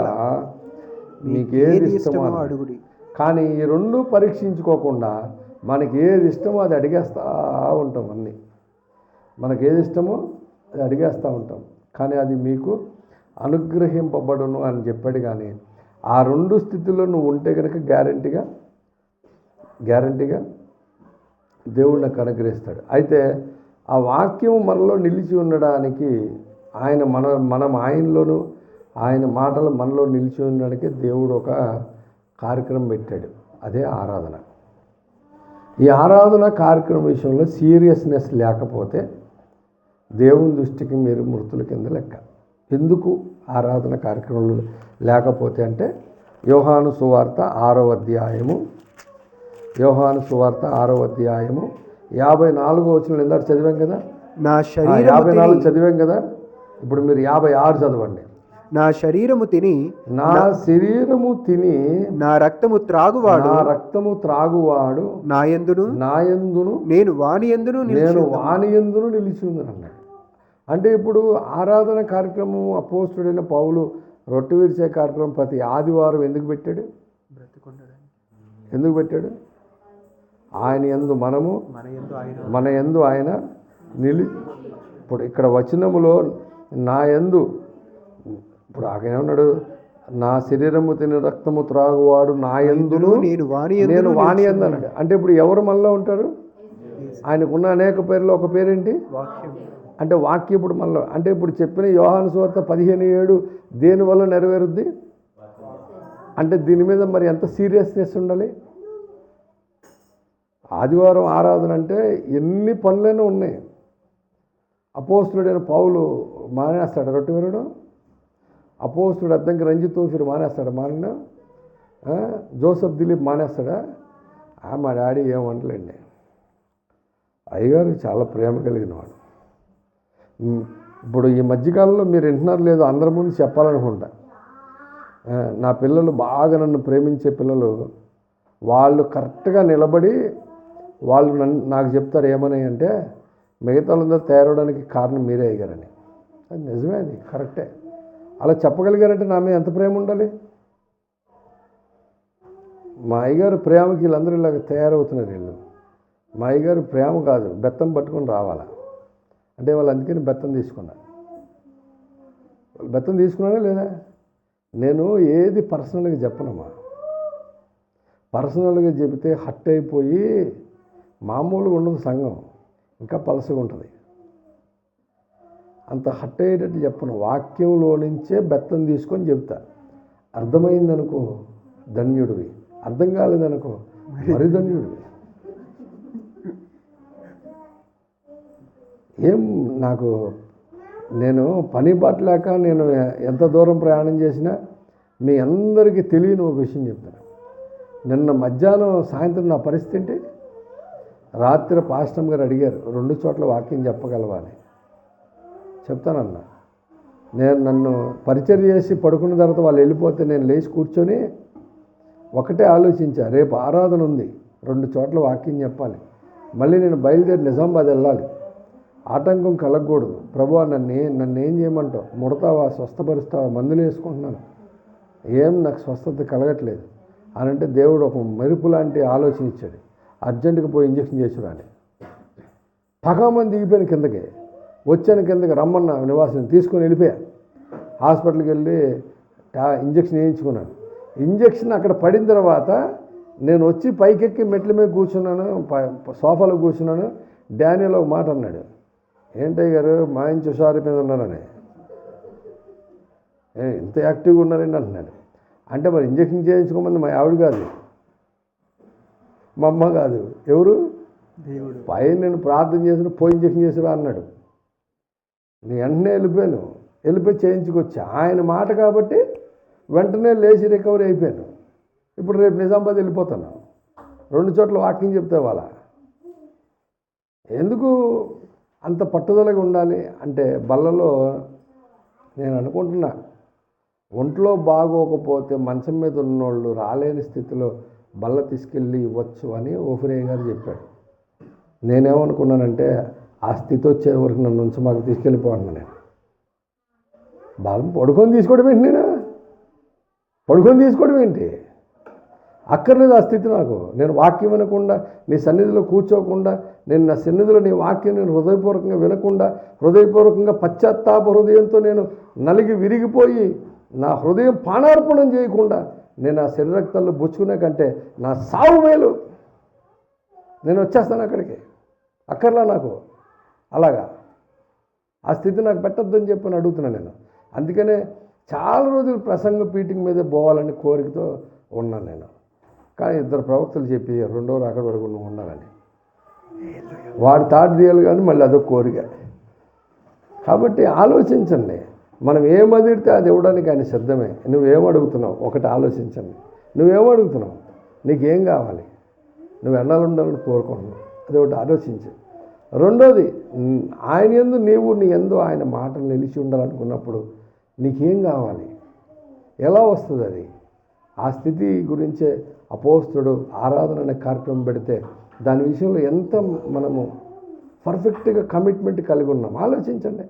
మీకేది ఇష్టమో అడుగుడి. కానీ ఈ 2 పరీక్షించుకోకుండా మనకి ఏది ఇష్టమో అది అడిగేస్తూ ఉంటాం. అన్నీ మనకేది ఇష్టమో అది అడిగేస్తూ ఉంటాం. కానీ అది మీకు అనుగ్రహింపబడును అని చెప్పాడు. కానీ ఆ 2 స్థితిలో నువ్వు ఉంటే కనుక గ్యారంటీగా దేవుడు నాకు అనుగ్రహిస్తాడు. అయితే ఆ వాక్యం మనలో నిలిచి ఉండడానికి మనం ఆయనలోను, ఆయన మాటలు మనలో నిలిచి ఉండడానికి దేవుడు ఒక కార్యక్రమం పెట్టాడు. అదే ఆరాధన. ఈ ఆరాధన కార్యక్రమం విషయంలో సీరియస్నెస్ లేకపోతే దేవుని దృష్టికి మీరు మృతుల కింద లెక్క. ఎందుకు ఆరాధన కార్యక్రమంలో లేకపోతే అంటే యోహాను సువార్త 6వ అధ్యాయము 54వ వచనం ఇందాక చదివాం కదా. 54 చదివాం కదా. ఇప్పుడు మీరు 56 చదవండి. నా శరీరము తిని నా రక్తము త్రాగువాడు నాయందును నేను వాని యందును నిలిచి ఉందని అన్నాడు. అంటే ఇప్పుడు ఆరాధన కార్యక్రమం అపోస్తుడైన పౌలు రొట్టె విరిచే కార్యక్రమం ప్రతి ఆదివారం ఎందుకు పెట్టాడు? ఎందుకు పెట్టాడు? ఆయన యందు మనము, మన యందు ఆయన ఇప్పుడు ఇక్కడ వచనములో నా యందు, ఇప్పుడు ఆయన ఏమన్నాడు? నా శరీరము తిని రక్తము త్రాగువాడు నా యందును నేను వాని యందు అన్నాడు. అంటే ఇప్పుడు ఎవరు మనలో ఉంటారు? ఆయనకున్న అనేక పేర్లు ఒక పేరేంటి? అంటే వాక్యం. ఇప్పుడు మనలో అంటే ఇప్పుడు చెప్పిన యోహాను సువార్త 15:7 దేనివల్ల నెరవేరుద్ది అంటే దీని మీద మరి ఎంత సీరియస్నెస్ ఉండాలి? ఆదివారం ఆరాధన అంటే ఎన్ని పనులైనా ఉన్నాయి. అపోస్తుడైన పౌలు మానేస్తాడు రొట్టె విరవడం? అపోస్తుడు అద్దంకి రంజిత్ తోఫీర్ మానేస్తాడు? జోసఫ్ దిలీప్ మానేస్తాడా? మా డాడీ ఏమంటలేండి, అయ్యగారు చాలా ప్రేమ కలిగిన వాడు. ఇప్పుడు ఈ మధ్యకాలంలో మీరు వింటున్నారు లేదు, అందరి ముందు చెప్పాలనుకుంటా. నా పిల్లలు బాగా నన్ను ప్రేమించే పిల్లలు, వాళ్ళు కరెక్ట్గా నిలబడి వాళ్ళు నాకు చెప్తారు ఏమని అంటే, మిగతా వాళ్ళందరూ తయారవడానికి కారణం మీరే అయ్యారని. అది నిజమే, అది కరెక్టే. అలా చెప్పగలిగారంటే నా మీద ఎంత ప్రేమ ఉండాలి. మా అయ్యగారు ప్రేమకి వీళ్ళందరూ ఇలాగ తయారవుతున్నారు. వీళ్ళు మా అయ్యగారు ప్రేమ కాదు, బెత్తం పట్టుకొని రావాలా అంటే వాళ్ళు అందుకని బెత్తం తీసుకున్నారు. బెత్తం తీసుకున్నానా లేదా? నేను ఏది పర్సనల్గా చెప్పనమ్మా. పర్సనల్గా చెబితే హట్ అయిపోయి మామూలుగా ఉండదు, సంఘం ఇంకా పలసగా ఉంటుంది. అంత హట్ అయ్యేటట్టు చెప్పను. వాక్యంలో నుంచే బెత్తం తీసుకొని చెప్తా. అర్థమైందనుకో ధన్యుడివి, అర్థం కాలేదనుకో మరి ధన్యుడివి. ఏం నాకు నేను పని పట్టలేక నేను ఎంత దూరం ప్రయాణం చేసినా మీ అందరికీ తెలియని ఒక విషయం చెప్తాను. నిన్న మధ్యాహ్నం సాయంత్రం నా పరిస్థితి ఏంటి? రాత్రి పాస్టమ్ గారు అడిగారు 2 చోట్ల వాక్యం చెప్పగలవా అని. చెప్తానన్నా. నన్ను పరిచయం చేసి పడుకున్న తర్వాత వాళ్ళు వెళ్ళిపోతే నేను లేచి కూర్చొని ఒకటే ఆలోచించా, రేపు ఆరాధన ఉంది, 2 చోట్ల వాక్యం చెప్పాలి, మళ్ళీ నేను బయలుదేరి నిజామాబాద్ వెళ్ళాలి, ఆటంకం కలగకూడదు. ప్రభువా నన్ను ఏం చేయమంటావు? ముడతావా? స్వస్థపరుస్తావా? మందులు వేసుకుంటున్నాను, ఏం నాకు స్వస్థత కలగట్లేదు అని అంటే దేవుడు ఒక మెరుపు లాంటి ఆలోచన ఇచ్చాడు. అర్జెంటుగా పోయి ఇంజక్షన్ చేసిరా అని. పగామని దిగిపోయాను కిందకి. వచ్చాను కిందకి, రమ్మన్న నివాసం తీసుకొని వెళ్ళిపోయా. హాస్పిటల్కి వెళ్ళి ఇంజక్షన్ వేయించుకున్నాను. ఇంజక్షన్ అక్కడ పడిన తర్వాత నేను వచ్చి పైకెక్కి మెట్ల మీద కూర్చున్నాను, సోఫాలో కూర్చున్నాను. డానియల్ ఒక మాట అన్నాడు, ఏంటయ్య గారు మా ఇంటి హుషారు మీద ఉన్నారని, ఇంత యాక్టివ్గా ఉన్నారండి అంటున్నాడు. అంటే మరి ఇంజక్షన్ చేయించుకోమని మా ఆవిడ కాదు, మా అమ్మ కాదు, ఎవరు? దేవుడు. పైన నేను ప్రార్థన చేసిన పోయి ఇంజక్షన్ చేసిరా అన్నాడు. నేను వెంటనే వెళ్ళిపోయి చేయించుకొచ్చా. ఆయన మాట కాబట్టి వెంటనే లేచి రికవరీ అయిపోయాను. ఇప్పుడు రేపు నిజామాబాద్ వెళ్ళిపోతాను. 2 చోట్ల వాకింగ్ చెప్తే వాళ్ళ ఎందుకు అంత పట్టుదలగా ఉండాలి అంటే, బల్లలో నేను అనుకుంటున్నా, ఒంట్లో బాగోకపోతే మంచం మీద ఉన్నోళ్ళు రాలేని స్థితిలో బల్ల తీసుకెళ్ళి ఇవ్వచ్చు అని ఓఫిరయ్య గారు చెప్పాడు. నేనేమనుకున్నానంటే, ఆ స్థితి వచ్చే వరకు నన్ను ఉంచి మాకు తీసుకెళ్ళిపోవాలి. నేను పడుకొని తీసుకోవడం ఏంటి? పడుకొని తీసుకోవడం ఏంటి? అక్కర్లేదు ఆ స్థితి నాకు. నేను వాక్యం వినకుండా, నీ సన్నిధిలో కూర్చోకుండా, నేను నా సన్నిధిలో నీ వాక్యం నేను హృదయపూర్వకంగా వినకుండా, హృదయపూర్వకంగా పశ్చాత్తాప హృదయంతో నేను నలిగి విరిగిపోయి నా హృదయం పానార్పణం చేయకుండా నేను ఆ శరీరక్తాల్లో బుచ్చుకునే కంటే నా సావు మేలు. నేను వచ్చేస్తాను అక్కడికి, అక్కర్లా నాకు అలాగా. ఆ స్థితి నాకు పెట్టద్దని చెప్పని అడుగుతున్నాను నేను. అందుకనే చాలా రోజులు ప్రసంగ పీఠింగ్ మీదే పోవాలని కోరికతో ఉన్నాను నేను. కానీ 2 ప్రవక్తలు చెప్పి 2వ రాకడ వరకు నువ్వు ఉండాలని, వాడు తాడు తీయాలి కానీ మళ్ళీ అదొక కోరిక. కాబట్టి ఆలోచించండి, మనం ఏమదిడితే అది ఇవ్వడానికి ఆయన సిద్ధమే. నువ్వేమడుగుతున్నావు ఒకటి ఆలోచించండి. నువ్వేమడుగుతున్నావు? నీకేం కావాలి? నువ్వు ఉండాలని కోరుకుంటున్నావు, అది ఒకటి ఆలోచించు. 2వది, ఆయన యందు నీవు నీ యందు ఆయన మాటలు నిలిచి ఉండాలనుకున్నప్పుడు నీకేం కావాలి? ఎలా వస్తుంది అది? ఆ స్థితి గురించే అపోస్తుడు ఆరాధన అనే కార్యక్రమం పెడితే దాని విషయంలో ఎంత మనము పర్ఫెక్ట్గా కమిట్మెంట్ కలిగి ఉన్నాం ఆలోచించండి.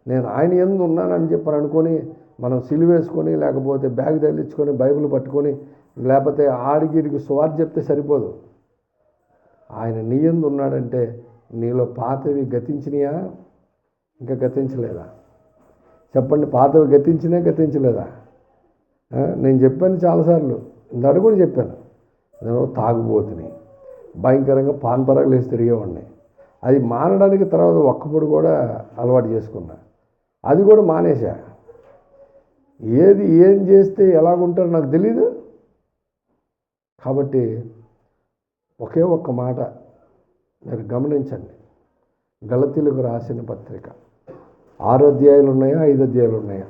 నేను ఆయన యందు ఉన్నానని చెప్పని అనుకొని మనం సిలువేసుకొని, లేకపోతే బ్యాగ్ తగిలించుకొని, బైబిల్ పట్టుకొని, లేకపోతే ఆడిగిరికి సువార్త చెప్తే సరిపోదు. ఆయన నీ యందు ఉన్నాడంటే నీలో పాతవి గతించినాయా, ఇంకా గతించలేదా? చెప్పండి, పాతవి గతించలేదా? నేను చెప్పాను చాలాసార్లు, ఇందాక కూడా చెప్పాను, నేను తాగుబోతుని, భయంకరంగా పాన్పరాగులు వేసి తిరిగేవాడిని. అది మానడానికి తర్వాత ఒక్కప్పుడు కూడా అలవాటు చేసుకున్నా, అది కూడా మానేశా. ఏం చేస్తే ఎలాగుంటారో నాకు తెలీదు. కాబట్టి ఒకే ఒక్క మాట మీరు గమనించండి. గలతీలకు రాసిన పత్రిక 6 అధ్యాయాలు ఉన్నాయా, 5 అధ్యాయాలు ఉన్నాయా?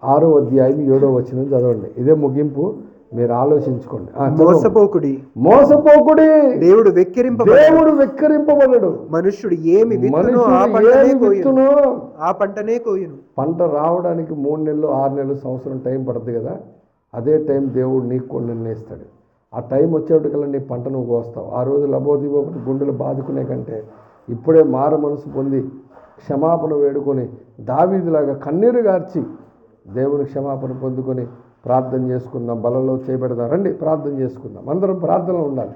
6వ అధ్యాయం 7వ వచనం చదవండి. ఇదే ముగింపు, మీరు ఆలోచించుకోండి. మోసపోకుడి, దేవుడు వెక్కిరింపబడడు. మనుష్యుడు ఏమి విత్తునో ఆ పంటనే కోయును. పంట రావడానికి 3 నెలలు, 6 నెలలు, సంవత్సరం టైం పడుతుంది కదా, అదే టైం దేవుడు నీకు కూడా నిర్ణయిస్తాడు. ఆ టైం వచ్చేటికల్లా నీ పంట నువ్వు కోస్తావు. ఆ రోజు లబోదిబోని గుండెలు బాదుకునే కంటే ఇప్పుడే మారు మనసు పొంది క్షమాపణ వేడుకొని దావీదులాగా కన్నీరు గార్చి దేవుని క్షమాపణ పొందుకొని ప్రార్థన చేసుకుందాం. బలలో చేయబెడదాం. రండి ప్రార్థన చేసుకుందాం. అందరం ప్రార్థనలో ఉండాలి.